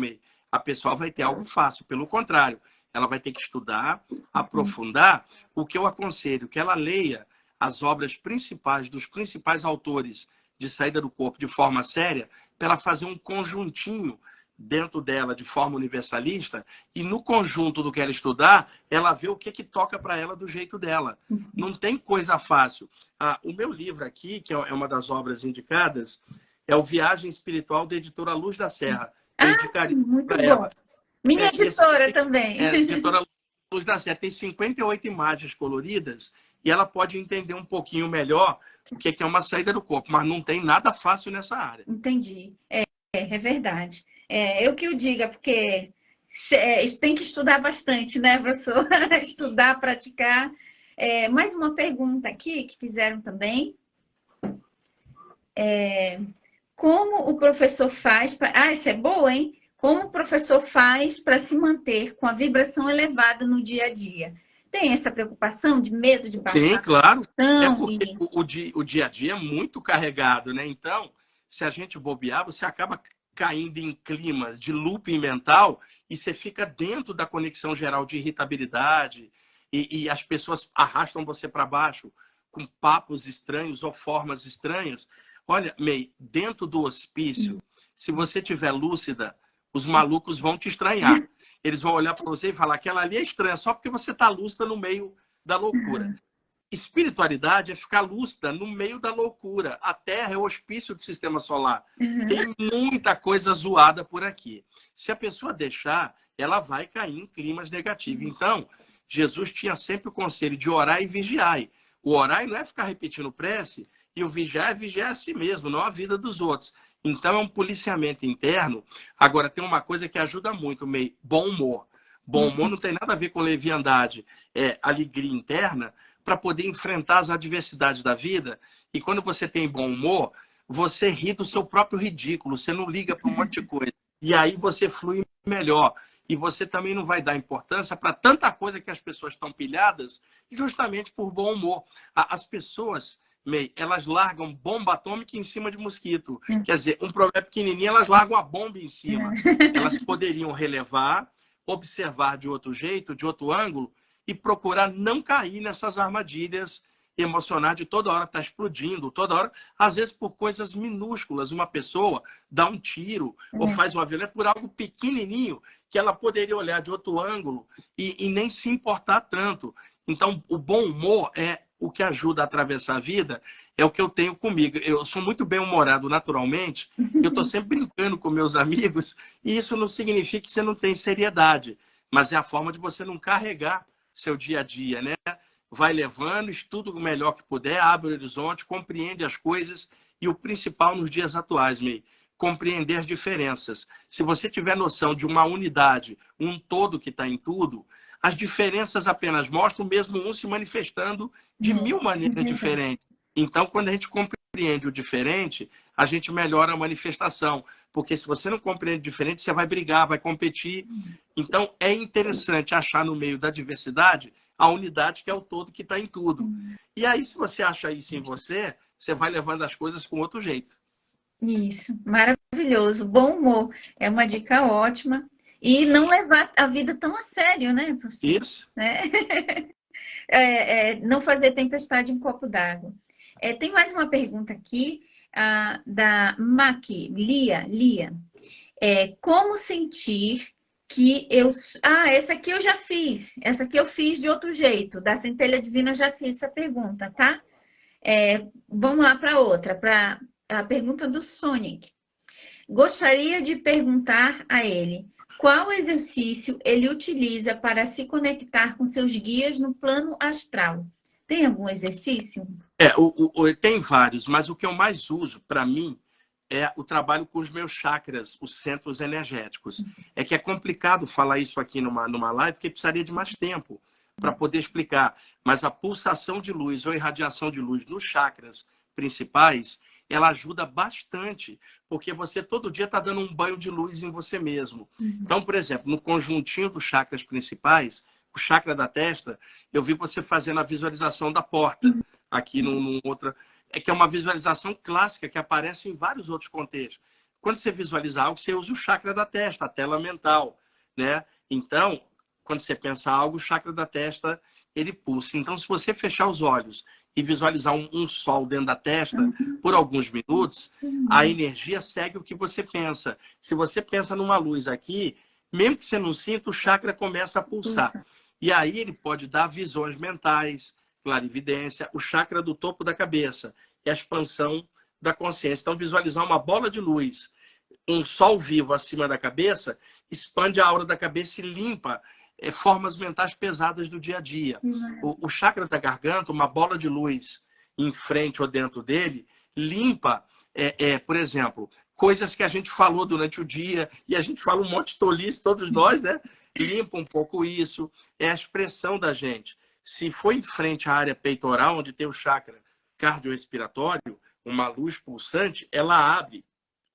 a pessoa vai ter algo fácil. Pelo contrário, ela vai ter que estudar, aprofundar. O que eu aconselho, que ela leia as obras principais dos principais autores de saída do corpo de forma séria, para ela fazer um conjuntinho dentro dela de forma universalista, e no conjunto do que ela estudar, ela vê o que toca para ela do jeito dela. Não tem coisa fácil. O meu livro aqui, que é uma das obras indicadas, é o Viagem Espiritual da editora Luz da Serra. Eu indicaria para ela. Minha editora também. Editora Luz da Serra. Tem 58 imagens coloridas e ela pode entender um pouquinho melhor o que é uma saída do corpo, mas não tem nada fácil nessa área. Entendi. É verdade. Eu que o diga, porque tem que estudar bastante, né, professor? Estudar, praticar. Mais uma pergunta aqui que fizeram também. Como o professor faz... essa é boa, hein? Como o professor faz para se manter com a vibração elevada no dia a dia? Tem essa preocupação de medo de passar? Sim, claro. Porque o dia a dia é muito carregado, né? Então, se a gente bobear, você acaba caindo em climas de looping mental e você fica dentro da conexão geral de irritabilidade e as pessoas arrastam você para baixo com papos estranhos ou formas estranhas. Olha, dentro do hospício, se você estiver lúcida, os malucos vão te estranhar. Eles vão olhar para você e falar que aquela ali é estranha só porque você está lúcida no meio da loucura. Espiritualidade é ficar lúcida no meio da loucura. A Terra é o hospício do sistema solar. Tem muita coisa zoada por aqui. Se a pessoa deixar, ela vai cair em climas negativos. Então, Jesus tinha sempre o conselho de orar e vigiar. O orar não é ficar repetindo prece, e o vigiar é vigiar a si mesmo, não a vida dos outros. Então, é um policiamento interno. Agora, tem uma coisa que ajuda muito, bom humor. Bom humor não tem nada a ver com leviandade, é alegria interna, para poder enfrentar as adversidades da vida. E quando você tem bom humor, você ri do seu próprio ridículo, você não liga para um monte de coisa. E aí você flui melhor. E você também não vai dar importância para tanta coisa que as pessoas estão pilhadas, justamente por bom humor. As pessoas, elas largam bomba atômica em cima de mosquito. Quer dizer, um problema pequenininho, elas largam a bomba em cima. Elas poderiam relevar, observar de outro jeito, de outro ângulo, e procurar não cair nessas armadilhas emocionais de toda hora estar explodindo, toda hora, às vezes por coisas minúsculas. Uma pessoa dá um tiro ou faz uma violência por algo pequenininho que ela poderia olhar de outro ângulo e nem se importar tanto. Então, o bom humor é o que ajuda a atravessar a vida, é o que eu tenho comigo. Eu sou muito bem-humorado naturalmente, eu estou sempre brincando com meus amigos, e isso não significa que você não tem seriedade, mas é a forma de você não carregar seu dia a dia, né? Vai levando, estuda o melhor que puder, abre o horizonte, compreende as coisas e o principal nos dias atuais, compreender as diferenças. Se você tiver noção de uma unidade, um todo que está em tudo, as diferenças apenas mostram mesmo um se manifestando de mil maneiras diferentes. Então, quando a gente compreende compreende o diferente, a gente melhora a manifestação. Porque se você não compreende o diferente, você vai brigar, vai competir. Então, é interessante achar no meio da diversidade a unidade que é o todo que está em tudo. E aí, se você acha isso em você, você vai levando as coisas com outro jeito. Isso, maravilhoso. Bom humor é uma dica ótima. E não levar a vida tão a sério, né, professor? Isso. Né? Não fazer tempestade em copo d'água. Tem mais uma pergunta aqui, da Maqui, Lia. Como sentir que eu... essa aqui eu já fiz. Essa aqui eu fiz de outro jeito. Da Centelha Divina eu já fiz essa pergunta, tá? Vamos lá para outra, para a pergunta do Sonic. Gostaria de perguntar a ele qual exercício ele utiliza para se conectar com seus guias no plano astral. Tem algum exercício? Tem vários, mas o que eu mais uso, para mim, é o trabalho com os meus chakras, os centros energéticos. É que é complicado falar isso aqui numa live, porque precisaria de mais tempo para poder explicar. Mas a pulsação de luz ou irradiação de luz nos chakras principais, ela ajuda bastante, porque você todo dia está dando um banho de luz em você mesmo. Então, por exemplo, no conjuntinho dos chakras principais, o chakra da testa, eu vi você fazendo a visualização da porta, aqui num outra... que é uma visualização clássica que aparece em vários outros contextos. Quando você visualiza algo, você usa o chakra da testa, a tela mental, né? Então, quando você pensa algo, o chakra da testa, ele pulsa. Então, se você fechar os olhos e visualizar um sol dentro da testa por alguns minutos, a energia segue o que você pensa. Se você pensa numa luz aqui, mesmo que você não sinta, o chakra começa a pulsar. E aí ele pode dar visões mentais, clarividência, o chakra do topo da cabeça e a expansão da consciência. Então, visualizar uma bola de luz, um sol vivo acima da cabeça, expande a aura da cabeça e limpa formas mentais pesadas do dia a dia. O chakra da garganta, uma bola de luz em frente ou dentro dele, limpa, por exemplo, coisas que a gente falou durante o dia, e a gente fala um monte de tolice, todos nós, né? Limpa um pouco isso, é a expressão da gente. Se for em frente à área peitoral, onde tem o chakra cardiorrespiratório, uma luz pulsante, ela abre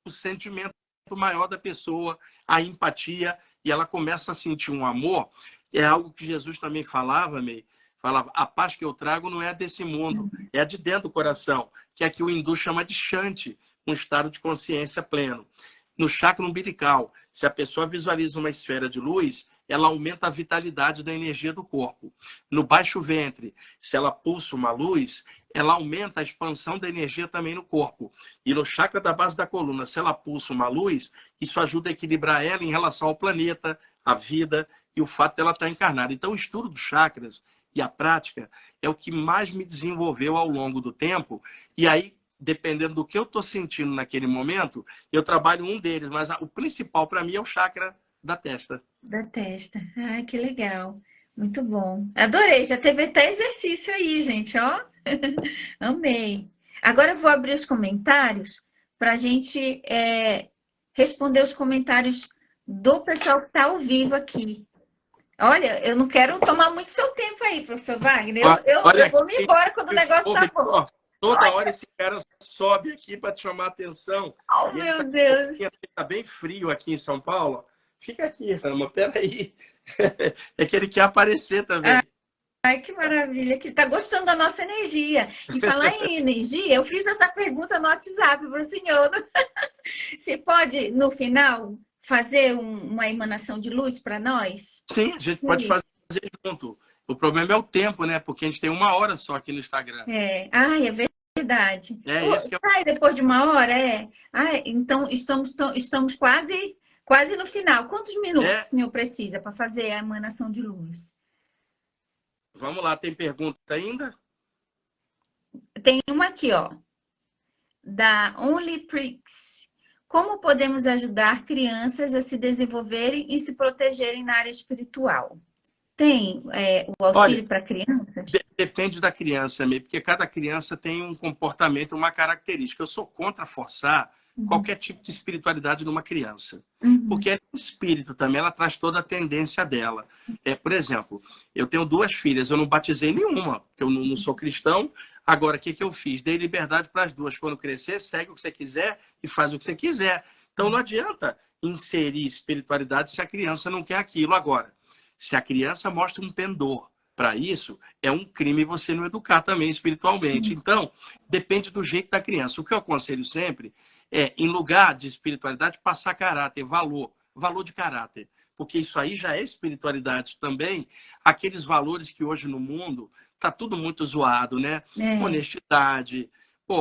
o sentimento maior da pessoa, a empatia, e ela começa a sentir um amor. É algo que Jesus também falava, a paz que eu trago não é desse mundo, é a de dentro do coração, que é que o hindu chama de shanti, um estado de consciência pleno. No chakra umbilical, se a pessoa visualiza uma esfera de luz, ela aumenta a vitalidade da energia do corpo. No baixo ventre, se ela pulsa uma luz, ela aumenta a expansão da energia também no corpo. E no chakra da base da coluna, se ela pulsa uma luz, isso ajuda a equilibrar ela em relação ao planeta, à vida e o fato dela estar encarnada. Então, o estudo dos chakras e a prática é o que mais me desenvolveu ao longo do tempo. E aí, dependendo do que eu estou sentindo naquele momento, eu trabalho um deles. Mas o principal para mim é o chakra da testa. Da testa. Ai, que legal. Muito bom. Adorei. Já teve até exercício aí, gente, ó. Amei. Agora eu vou abrir os comentários para a gente responder os comentários do pessoal que está ao vivo aqui. Olha, eu não quero tomar muito seu tempo aí, professor Wagner. Eu vou me embora quando o negócio está bom. Toda hora esse cara sobe aqui para te chamar a atenção. Oh, meu Deus. Está bem frio aqui em São Paulo. Fica aqui, Rama, peraí. É que ele quer aparecer também. Ai, que maravilha, que tá gostando da nossa energia. E falar em energia, eu fiz essa pergunta no WhatsApp para o senhor. Você pode, no final, fazer uma emanação de luz para nós? Sim, a gente pode fazer junto. O problema é o tempo, né? Porque a gente tem 1 hora só aqui no Instagram. Ai, é verdade. Sai depois de 1 hora, então estamos quase no final. Quantos minutos o senhor precisa para fazer a emanação de luz? Vamos lá, tem pergunta ainda? Tem uma aqui, ó, da Only Pricks. Como podemos ajudar crianças a se desenvolverem e se protegerem na área espiritual? Tem o auxílio para crianças? Depende da criança, porque cada criança tem um comportamento, uma característica. Eu sou contra forçar qualquer tipo de espiritualidade numa criança. Uhum. Porque o espírito também, ela traz toda a tendência dela. Por exemplo, eu tenho 2 filhas, eu não batizei nenhuma, porque eu não sou cristão. Agora, o que eu fiz? Dei liberdade para as 2. Quando crescer, segue o que você quiser e faz o que você quiser. Então, não adianta inserir espiritualidade se a criança não quer aquilo. Agora, se a criança mostra um pendor para isso, é um crime você não educar também espiritualmente. Então, depende do jeito da criança. O que eu aconselho sempre é, em lugar de espiritualidade, passar caráter, valor de caráter. Porque isso aí já é espiritualidade também. Aqueles valores que hoje no mundo tá tudo muito zoado, né? Honestidade,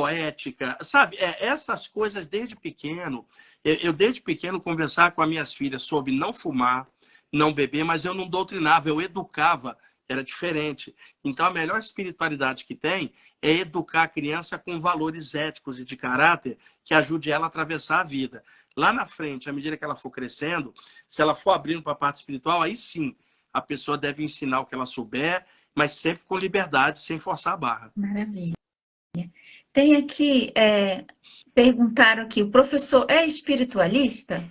ética, sabe? Essas coisas desde pequeno. Eu desde pequeno conversava com as minhas filhas sobre não fumar, não beber, mas eu não doutrinava, eu educava. Era diferente. Então, a melhor espiritualidade que tem é educar a criança com valores éticos e de caráter que ajude ela a atravessar a vida. Lá na frente, à medida que ela for crescendo, se ela for abrindo para a parte espiritual, aí sim, a pessoa deve ensinar o que ela souber, mas sempre com liberdade, sem forçar a barra. Maravilha. Tem aqui, perguntaram aqui, o professor é espiritualista?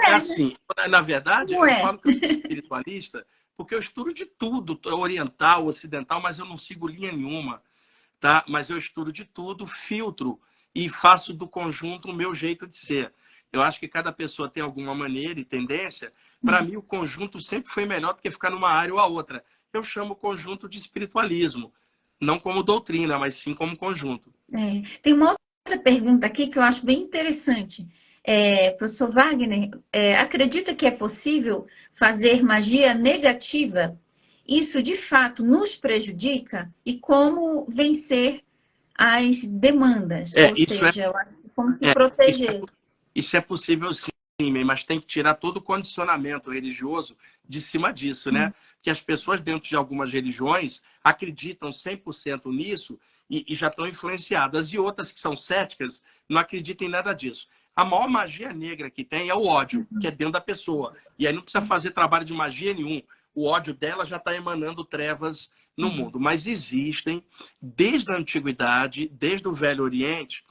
Assim, na verdade, eu falo que eu sou espiritualista porque eu estudo de tudo, oriental, ocidental, mas eu não sigo linha nenhuma, tá? Mas eu estudo de tudo, filtro e faço do conjunto o meu jeito de ser. Eu acho que cada pessoa tem alguma maneira e tendência. Para mim, o conjunto sempre foi melhor do que ficar numa área ou a outra. Eu chamo o conjunto de espiritualismo, não como doutrina, mas sim como conjunto. Tem uma outra pergunta aqui que eu acho bem interessante. Professor Wagner, acredita que é possível fazer magia negativa? Isso, de fato, nos prejudica? E como vencer as demandas? Ou seja, como se proteger? Isso é possível sim, mas tem que tirar todo o condicionamento religioso de cima disso, né? Porque as pessoas dentro de algumas religiões acreditam 100% nisso e já estão influenciadas. E outras que são céticas não acreditam em nada disso. A maior magia negra que tem é o ódio, que é dentro da pessoa. E aí não precisa fazer trabalho de magia nenhum. O ódio dela já está emanando trevas no mundo. Mas existem, desde a antiguidade, desde o Velho Oriente,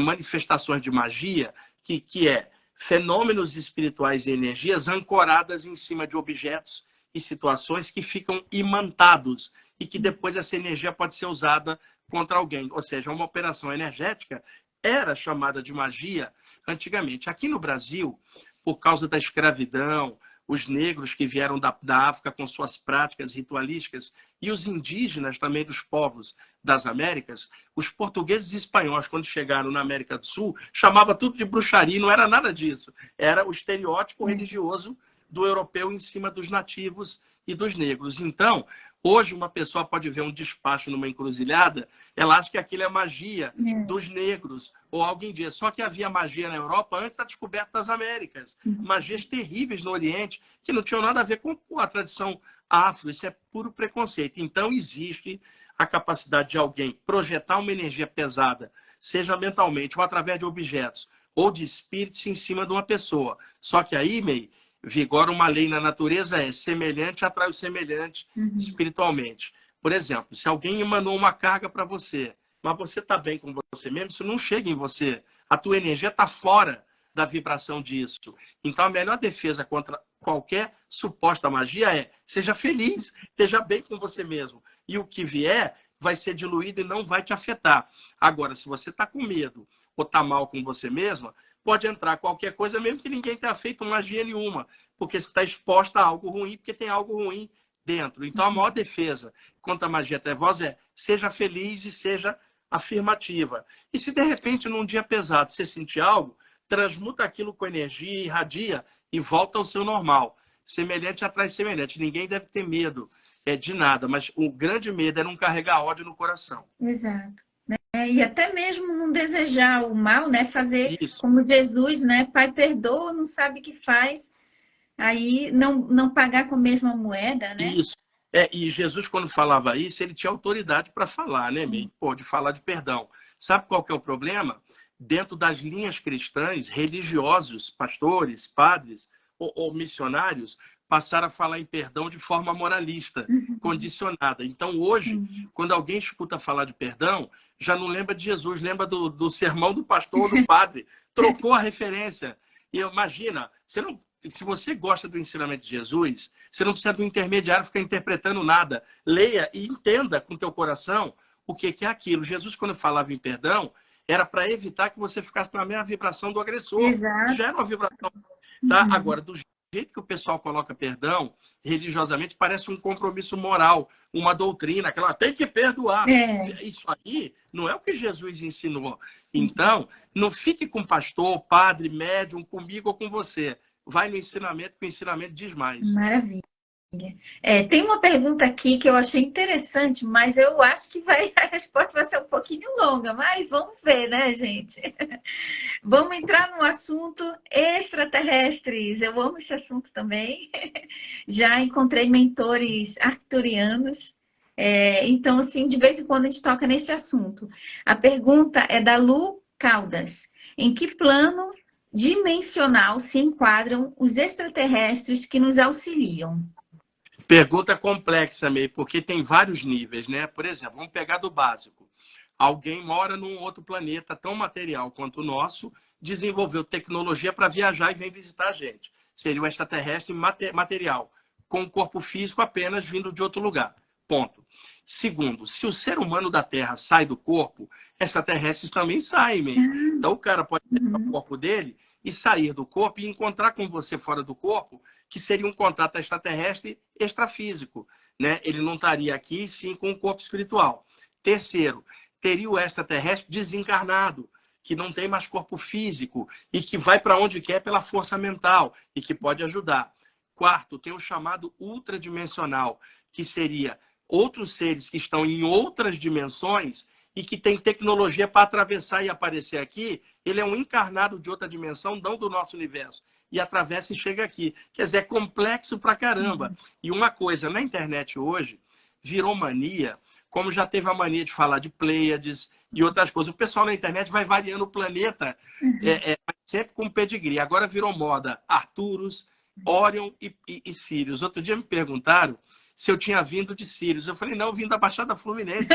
manifestações de magia que é fenômenos espirituais e energias ancoradas em cima de objetos e situações que ficam imantados e que depois essa energia pode ser usada contra alguém. Ou seja, uma operação energética era chamada de magia antigamente. Aqui no Brasil, por causa da escravidão, os negros que vieram da África com suas práticas ritualísticas e os indígenas também dos povos das Américas, os portugueses e espanhóis, quando chegaram na América do Sul, chamava tudo de bruxaria, não era nada disso. Era o estereótipo religioso do europeu em cima dos nativos e dos negros. Então, hoje uma pessoa pode ver um despacho numa encruzilhada, ela acha que aquilo é magia dos negros, ou alguém diz. Só que havia magia na Europa antes da descoberta das Américas. Magias terríveis no Oriente, que não tinham nada a ver com a tradição afro. Isso é puro preconceito. Então, existe a capacidade de alguém projetar uma energia pesada, seja mentalmente, ou através de objetos, ou de espíritos em cima de uma pessoa. Só que aí, vigora uma lei na natureza, semelhante atrai o semelhante espiritualmente. Por exemplo, se alguém emanou uma carga para você, mas você está bem com você mesmo, isso não chega em você. A tua energia está fora da vibração disso. Então, a melhor defesa contra qualquer suposta magia é seja feliz, esteja bem com você mesmo. E o que vier vai ser diluído e não vai te afetar. Agora, se você está com medo ou está mal com você mesma, pode entrar qualquer coisa, mesmo que ninguém tenha feito magia nenhuma, porque você está exposta a algo ruim, porque tem algo ruim dentro. Então, a maior defesa contra a magia trevosa é seja feliz e seja afirmativa. E se, de repente, num dia pesado, você sentir algo, transmuta aquilo com energia, irradia e volta ao seu normal. Semelhante atrai semelhante. Ninguém deve ter medo de nada, mas o grande medo é não carregar ódio no coração. Exato. E até mesmo não desejar o mal, né? Fazer Isso. como Jesus, né? Pai, perdoa, não sabe o que faz. Aí não pagar com a mesma moeda, né? Isso. E Jesus, quando falava isso, ele tinha autoridade para falar, né, de falar de perdão. Sabe qual que é o problema? Dentro das linhas cristãs, religiosos, pastores, padres ou missionários, passaram a falar em perdão de forma moralista, condicionada. Então, hoje, quando alguém escuta falar de perdão, já não lembra de Jesus, lembra do sermão do pastor ou do padre. Trocou a referência. E imagina, se você gosta do ensinamento de Jesus, você não precisa do intermediário ficar interpretando nada. Leia e entenda com teu coração o que é aquilo. Jesus, quando falava em perdão, era para evitar que você ficasse na mesma vibração do agressor. Exato. Já era uma vibração. Tá? Agora, do jeito que o pessoal coloca perdão, religiosamente, parece um compromisso moral, uma doutrina, aquela tem que perdoar. Isso aí não é o que Jesus ensinou. Então, não fique com pastor, padre, médium, comigo ou com você. Vai no ensinamento, que o ensinamento diz mais. Maravilha. Tem uma pergunta aqui que eu achei interessante, mas eu acho que a resposta vai ser um pouquinho longa, mas vamos ver, né, gente? Vamos entrar no assunto extraterrestres. Eu amo esse assunto também. Já encontrei mentores arcturianos. Então, assim, de vez em quando a gente toca nesse assunto. A pergunta é da Lu Caldas. Em que plano dimensional se enquadram os extraterrestres que nos auxiliam? Pergunta complexa, meio, porque tem vários níveis, né? Por exemplo, vamos pegar do básico. Alguém mora num outro planeta tão material quanto o nosso, desenvolveu tecnologia para viajar e vem visitar a gente. Seria um extraterrestre material, com um corpo físico apenas vindo de outro lugar. Ponto. Segundo, se o ser humano da Terra sai do corpo, extraterrestres também saem, meio. Então o cara pode pegar o corpo dele e sair do corpo e encontrar com você fora do corpo, que seria um contato extraterrestre extrafísico, né? Ele não estaria aqui, sim, com o corpo espiritual. Terceiro, teria o extraterrestre desencarnado, que não tem mais corpo físico e que vai para onde quer pela força mental e que pode ajudar. Quarto, tem o chamado ultradimensional, que seria outros seres que estão em outras dimensões e que tem tecnologia para atravessar e aparecer aqui. Ele é um encarnado de outra dimensão, não do nosso universo. E atravessa e chega aqui. Quer dizer, é complexo pra caramba. E uma coisa, na internet hoje, virou mania, como já teve a mania de falar de Pleiades e outras coisas. O pessoal na internet vai variando o planeta, sempre com pedigree. Agora virou moda Arcturus, Orion e Sirius. Outro dia me perguntaram se eu tinha vindo de Sirius. Eu falei, não, eu vim da Baixada Fluminense,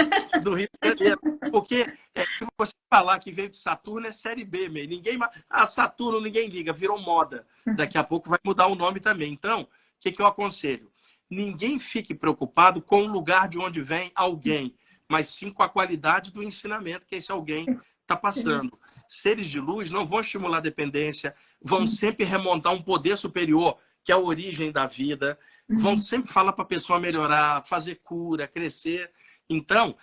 do Rio de Janeiro. Porque se você falar que veio de Saturno, é série B, meio. Ninguém... Saturno ninguém liga, virou moda. Daqui a pouco vai mudar o nome também. Então, o que eu aconselho? Ninguém fique preocupado com o lugar de onde vem alguém, mas sim com a qualidade do ensinamento que esse alguém está passando. Seres de luz não vão estimular a dependência, vão sempre remontar um poder superior, que é a origem da vida, vão sempre falar para a pessoa melhorar, fazer cura, crescer. Então,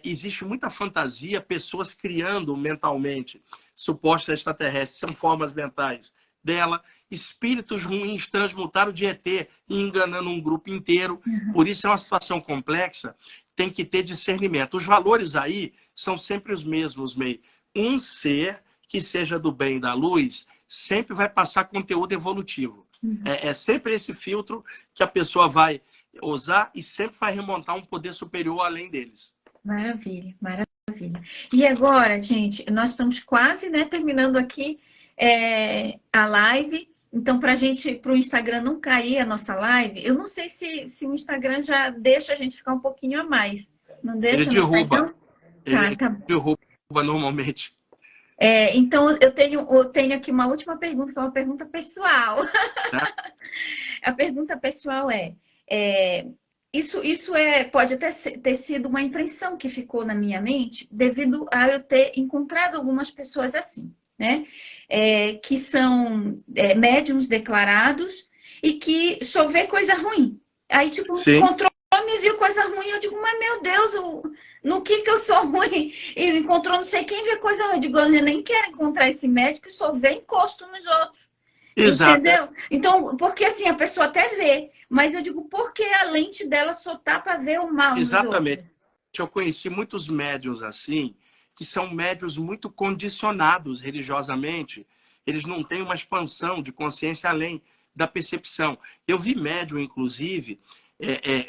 existe muita fantasia, pessoas criando mentalmente supostos extraterrestres, são formas mentais dela, espíritos ruins transmutaram de ET e enganando um grupo inteiro. Por isso é uma situação complexa, tem que ter discernimento. Os valores aí são sempre os mesmos, meio. Um ser que seja do bem e da luz sempre vai passar conteúdo evolutivo. É sempre esse filtro que a pessoa vai usar e sempre vai remontar um poder superior além deles. Maravilha, maravilha. E agora, gente, nós estamos quase, né, terminando aqui a live. Então, para o Instagram não cair a nossa live, eu não sei se o Instagram já deixa a gente ficar um pouquinho a mais. Não deixa? Ele derruba. Então? Tá. Derruba normalmente. Então, eu tenho aqui uma última pergunta, que é uma pergunta pessoal. A pergunta pessoal isso pode até ter sido uma impressão que ficou na minha mente devido a eu ter encontrado algumas pessoas assim, né? Que são médiums declarados e que só vê coisa ruim. Aí, tipo, encontrou me viu coisa ruim, eu digo, mas meu Deus, no que eu sou ruim? E encontrou não sei quem vê coisa ruim. Eu digo, eu nem quero encontrar esse médico que só vê encosto nos outros. Exato. Entendeu? Então, porque assim, a pessoa até vê, mas eu digo, por que a lente dela só tá para ver o mal? Exatamente. Eu conheci muitos médiuns assim, que são médiuns muito condicionados religiosamente. Eles não têm uma expansão de consciência além da percepção. Eu vi médium, inclusive,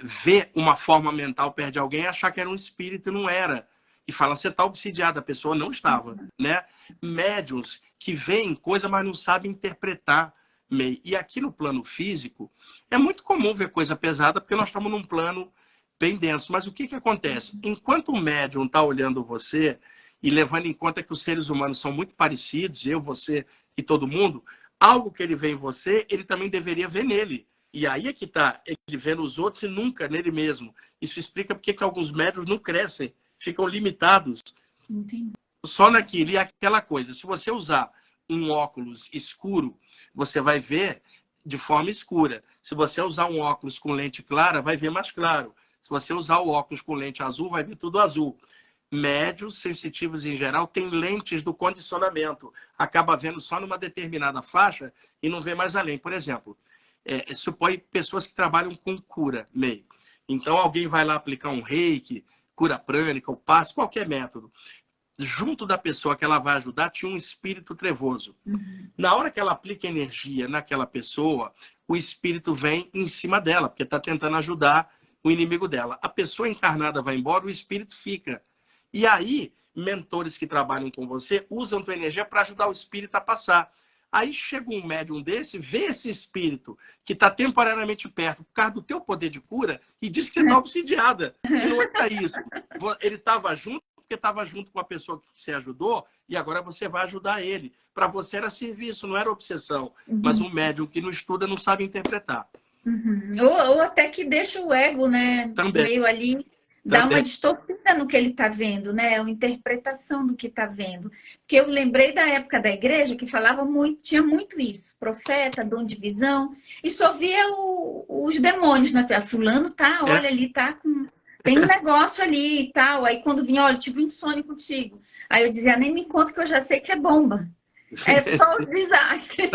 ver uma forma mental perto de alguém e achar que era um espírito e não era. E fala, você está obsidiado, a pessoa não estava. Né? Médiuns que veem coisa, mas não sabem interpretar. May. E aqui no plano físico, é muito comum ver coisa pesada, porque nós estamos num plano bem denso. Mas o que, que acontece? Enquanto o médium está olhando você, e levando em conta que os seres humanos são muito parecidos, eu, você e todo mundo, algo que ele vê em você, ele também deveria ver nele. E aí é que está, ele vê nos outros e nunca nele mesmo. Isso explica porque que alguns médiums não crescem, ficam limitados. Entendi. Só naquilo. E aquela coisa, se você usar um óculos escuro, você vai ver de forma escura. Se você usar um óculos com lente clara, vai ver mais claro. Se você usar o óculos com lente azul, vai ver tudo azul. Médios sensitivos em geral têm lentes do condicionamento. Acaba vendo só numa determinada faixa e não vê mais além. Por exemplo, supõe pessoas que trabalham com cura, May. Então alguém vai lá aplicar um reiki, cura prânica, o passe, qualquer método. Junto da pessoa que ela vai ajudar, tinha um espírito trevoso. Na hora que ela aplica energia naquela pessoa, o espírito vem em cima dela, porque está tentando ajudar o inimigo dela. A pessoa encarnada vai embora, o espírito fica. E aí, mentores que trabalham com você usam tua energia para ajudar o espírito a passar. Aí chega um médium desse, vê esse espírito que está temporariamente perto por causa do teu poder de cura e diz que você está obsidiada. E não é para isso. Ele estava junto porque estava junto com a pessoa que você ajudou e agora você vai ajudar ele. Para você era serviço, não era obsessão. Mas um médium que não estuda não sabe interpretar. Ou até que deixa o ego, né, Também. meio ali, dá uma distorcida no que ele está vendo, né? Uma interpretação do que está vendo. Porque eu lembrei da época da igreja que falava muito, tinha muito isso, profeta, dom de visão, e só via os demônios, né? Fulano tá, olha ali, tá com. Tem um negócio ali e tal. Aí quando vinha, olha, tive um sonho contigo. Aí eu dizia, nem me conta que eu já sei que é bomba. É só o desastre.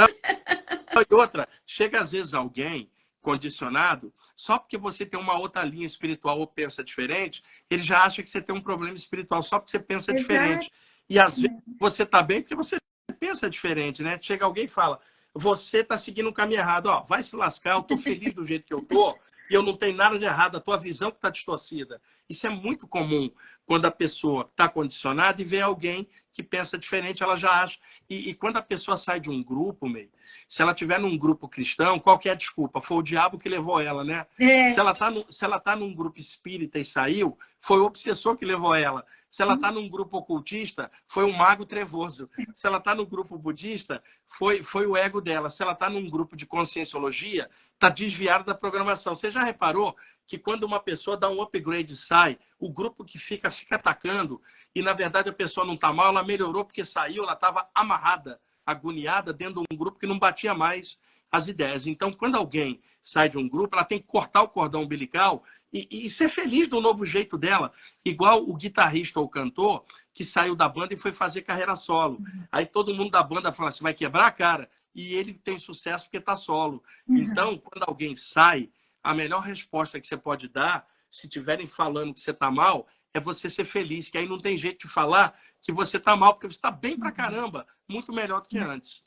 E outra, chega às vezes alguém condicionado, só porque você tem uma outra linha espiritual ou pensa diferente, ele já acha que você tem um problema espiritual só porque você pensa diferente. E às vezes você está bem porque você pensa diferente, né? Chega alguém e fala, você está seguindo um caminho errado, ó, vai se lascar, eu estou feliz do jeito que eu estou e eu não tenho nada de errado, a tua visão que está distorcida. Isso é muito comum quando a pessoa está condicionada e vê alguém que pensa diferente, ela já acha. E quando a pessoa sai de um grupo, meio, se ela estiver num grupo cristão, qual que é a desculpa? Foi o diabo que levou ela, né? Se ela tá num grupo espírita e saiu, foi o obsessor que levou ela. Se ela está num grupo ocultista, foi um mago trevoso. Se ela está no grupo budista, foi o ego dela. Se ela está num grupo de conscienciologia, está desviada da programação. Você já reparou que quando uma pessoa dá um upgrade e sai, o grupo que fica atacando, e na verdade a pessoa não está mal, ela melhorou porque saiu, ela estava amarrada, agoniada dentro de um grupo que não batia mais as ideias. Então, quando alguém sai de um grupo, ela tem que cortar o cordão umbilical e ser feliz do novo jeito dela. Igual o guitarrista ou cantor que saiu da banda e foi fazer carreira solo. Aí todo mundo da banda fala assim, vai quebrar a cara. E ele tem sucesso porque está solo. Então, quando alguém sai, a melhor resposta que você pode dar, se estiverem falando que você está mal, é você ser feliz, que aí não tem jeito de falar que você está mal, porque você está bem pra caramba, muito melhor do que antes.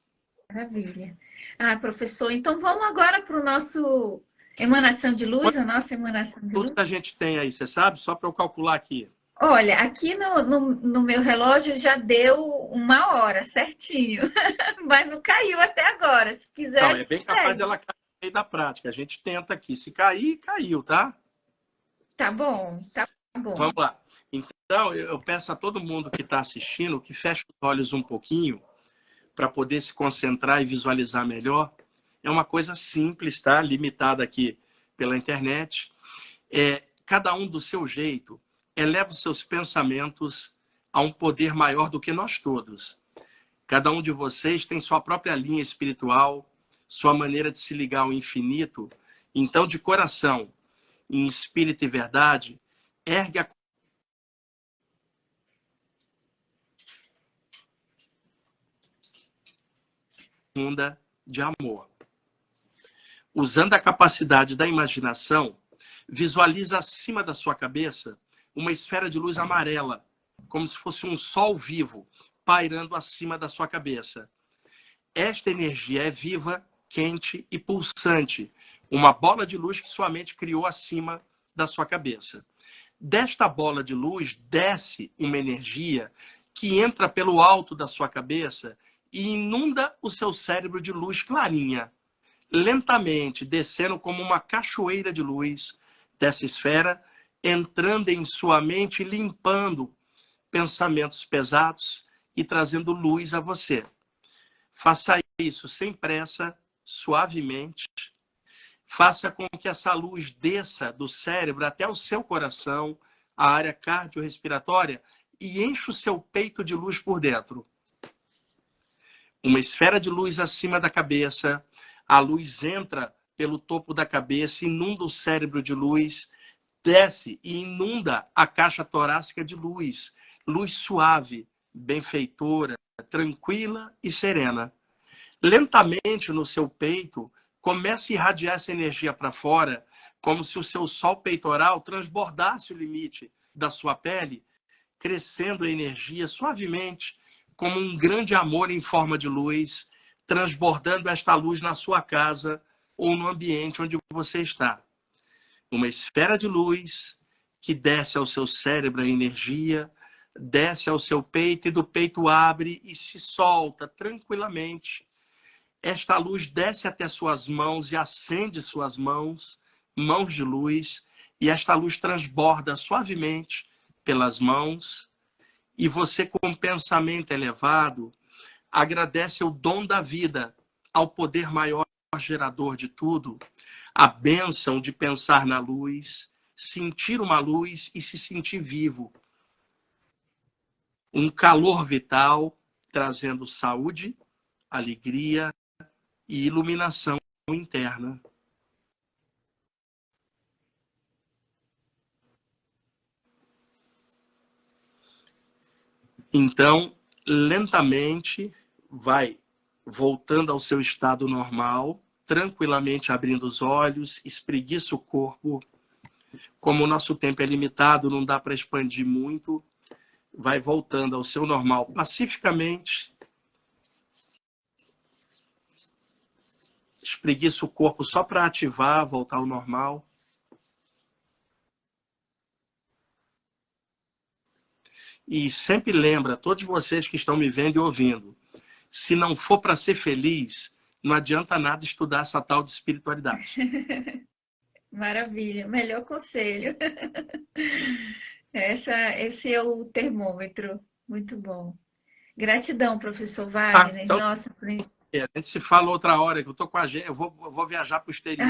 Maravilha. Ah, professor, então vamos agora para o nosso emanação de luz, a nossa emanação de luz. Quanto a gente tem aí, você sabe? Só para eu calcular aqui. Olha, aqui no meu relógio já deu 1 hora certinho, mas não caiu até agora. Se quiser. Não, é bem capaz dela cair no meio da prática. A gente tenta aqui. Se cair, caiu, tá? Tá bom, tá bom. Vamos lá. Então, eu peço a todo mundo que está assistindo que feche os olhos um pouquinho para poder se concentrar e visualizar melhor. É uma coisa simples, tá? Limitada aqui pela internet. Cada um do seu jeito, eleva os seus pensamentos a um poder maior do que nós todos. Cada um de vocês tem sua própria linha espiritual, sua maneira de se ligar ao infinito. Então, de coração, em espírito e verdade, ergue a onda de amor. Usando a capacidade da imaginação, visualiza acima da sua cabeça uma esfera de luz amarela, como se fosse um sol vivo, pairando acima da sua cabeça. Esta energia é viva, quente e pulsante, uma bola de luz que sua mente criou acima da sua cabeça. Desta bola de luz desce uma energia que entra pelo alto da sua cabeça e inunda o seu cérebro de luz clarinha. lentamente descendo como uma cachoeira de luz dessa esfera, entrando em sua mente, limpando pensamentos pesados e trazendo luz a você. Faça isso sem pressa, suavemente. Faça com que essa luz desça do cérebro até o seu coração, a área cardiorrespiratória, e enche o seu peito de luz por dentro. Uma esfera de luz acima da cabeça, a luz entra pelo topo da cabeça, inunda o cérebro de luz, desce e inunda a caixa torácica de luz. Luz suave, benfeitora, tranquila e serena. Lentamente no seu peito, comece a irradiar essa energia para fora, como se o seu sol peitoral transbordasse o limite da sua pele, crescendo a energia suavemente, como um grande amor em forma de luz, transbordando esta luz na sua casa ou no ambiente onde você está. Uma esfera de luz que desce ao seu cérebro a energia, desce ao seu peito e do peito abre e se solta tranquilamente. Esta luz desce até suas mãos e acende suas mãos, mãos de luz, e esta luz transborda suavemente pelas mãos, e você, com um pensamento elevado, agradece o dom da vida ao poder maior gerador de tudo, a bênção de pensar na luz, sentir uma luz e se sentir vivo. Um calor vital, trazendo saúde, alegria e iluminação interna. Então, lentamente, vai voltando ao seu estado normal, tranquilamente abrindo os olhos, espreguiça o corpo. Como o nosso tempo é limitado, não dá para expandir muito, vai voltando ao seu normal pacificamente. Espreguiça o corpo só para ativar, voltar ao normal. E sempre lembra, todos vocês que estão me vendo e ouvindo, se não for para ser feliz, não adianta nada estudar essa tal de espiritualidade. Maravilha, melhor conselho. Esse é o termômetro. Muito bom. Gratidão, professor Wagner. Então, Nossa, a gente se fala outra hora, que eu tô com a agenda, eu vou viajar para o exterior.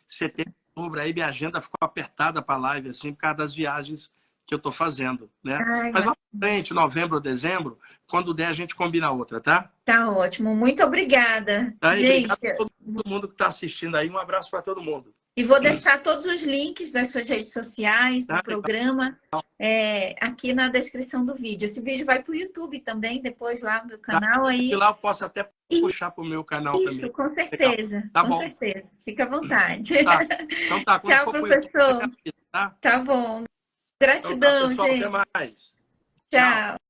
Setembro, outubro, aí minha agenda ficou apertada para a live, assim, por causa das viagens que eu estou fazendo, né? Mas lá na frente, novembro, dezembro, quando der, a gente combina outra, tá? Tá ótimo. Muito obrigada. Aí, gente, obrigado a todo mundo que está assistindo aí. Um abraço para todo mundo. E vou deixar todos os links das suas redes sociais, do programa, aqui na descrição do vídeo. Esse vídeo vai para o YouTube também, depois lá no meu canal. Aí... E lá eu posso até puxar para o meu canal também. Isso, com certeza. Tá com bom. certeza. Fica à vontade. Tá. Então tá. Quando Tchau, for professor. tá? Tá bom. Gratidão, então, tá, pessoal, gente. até mais. Tchau.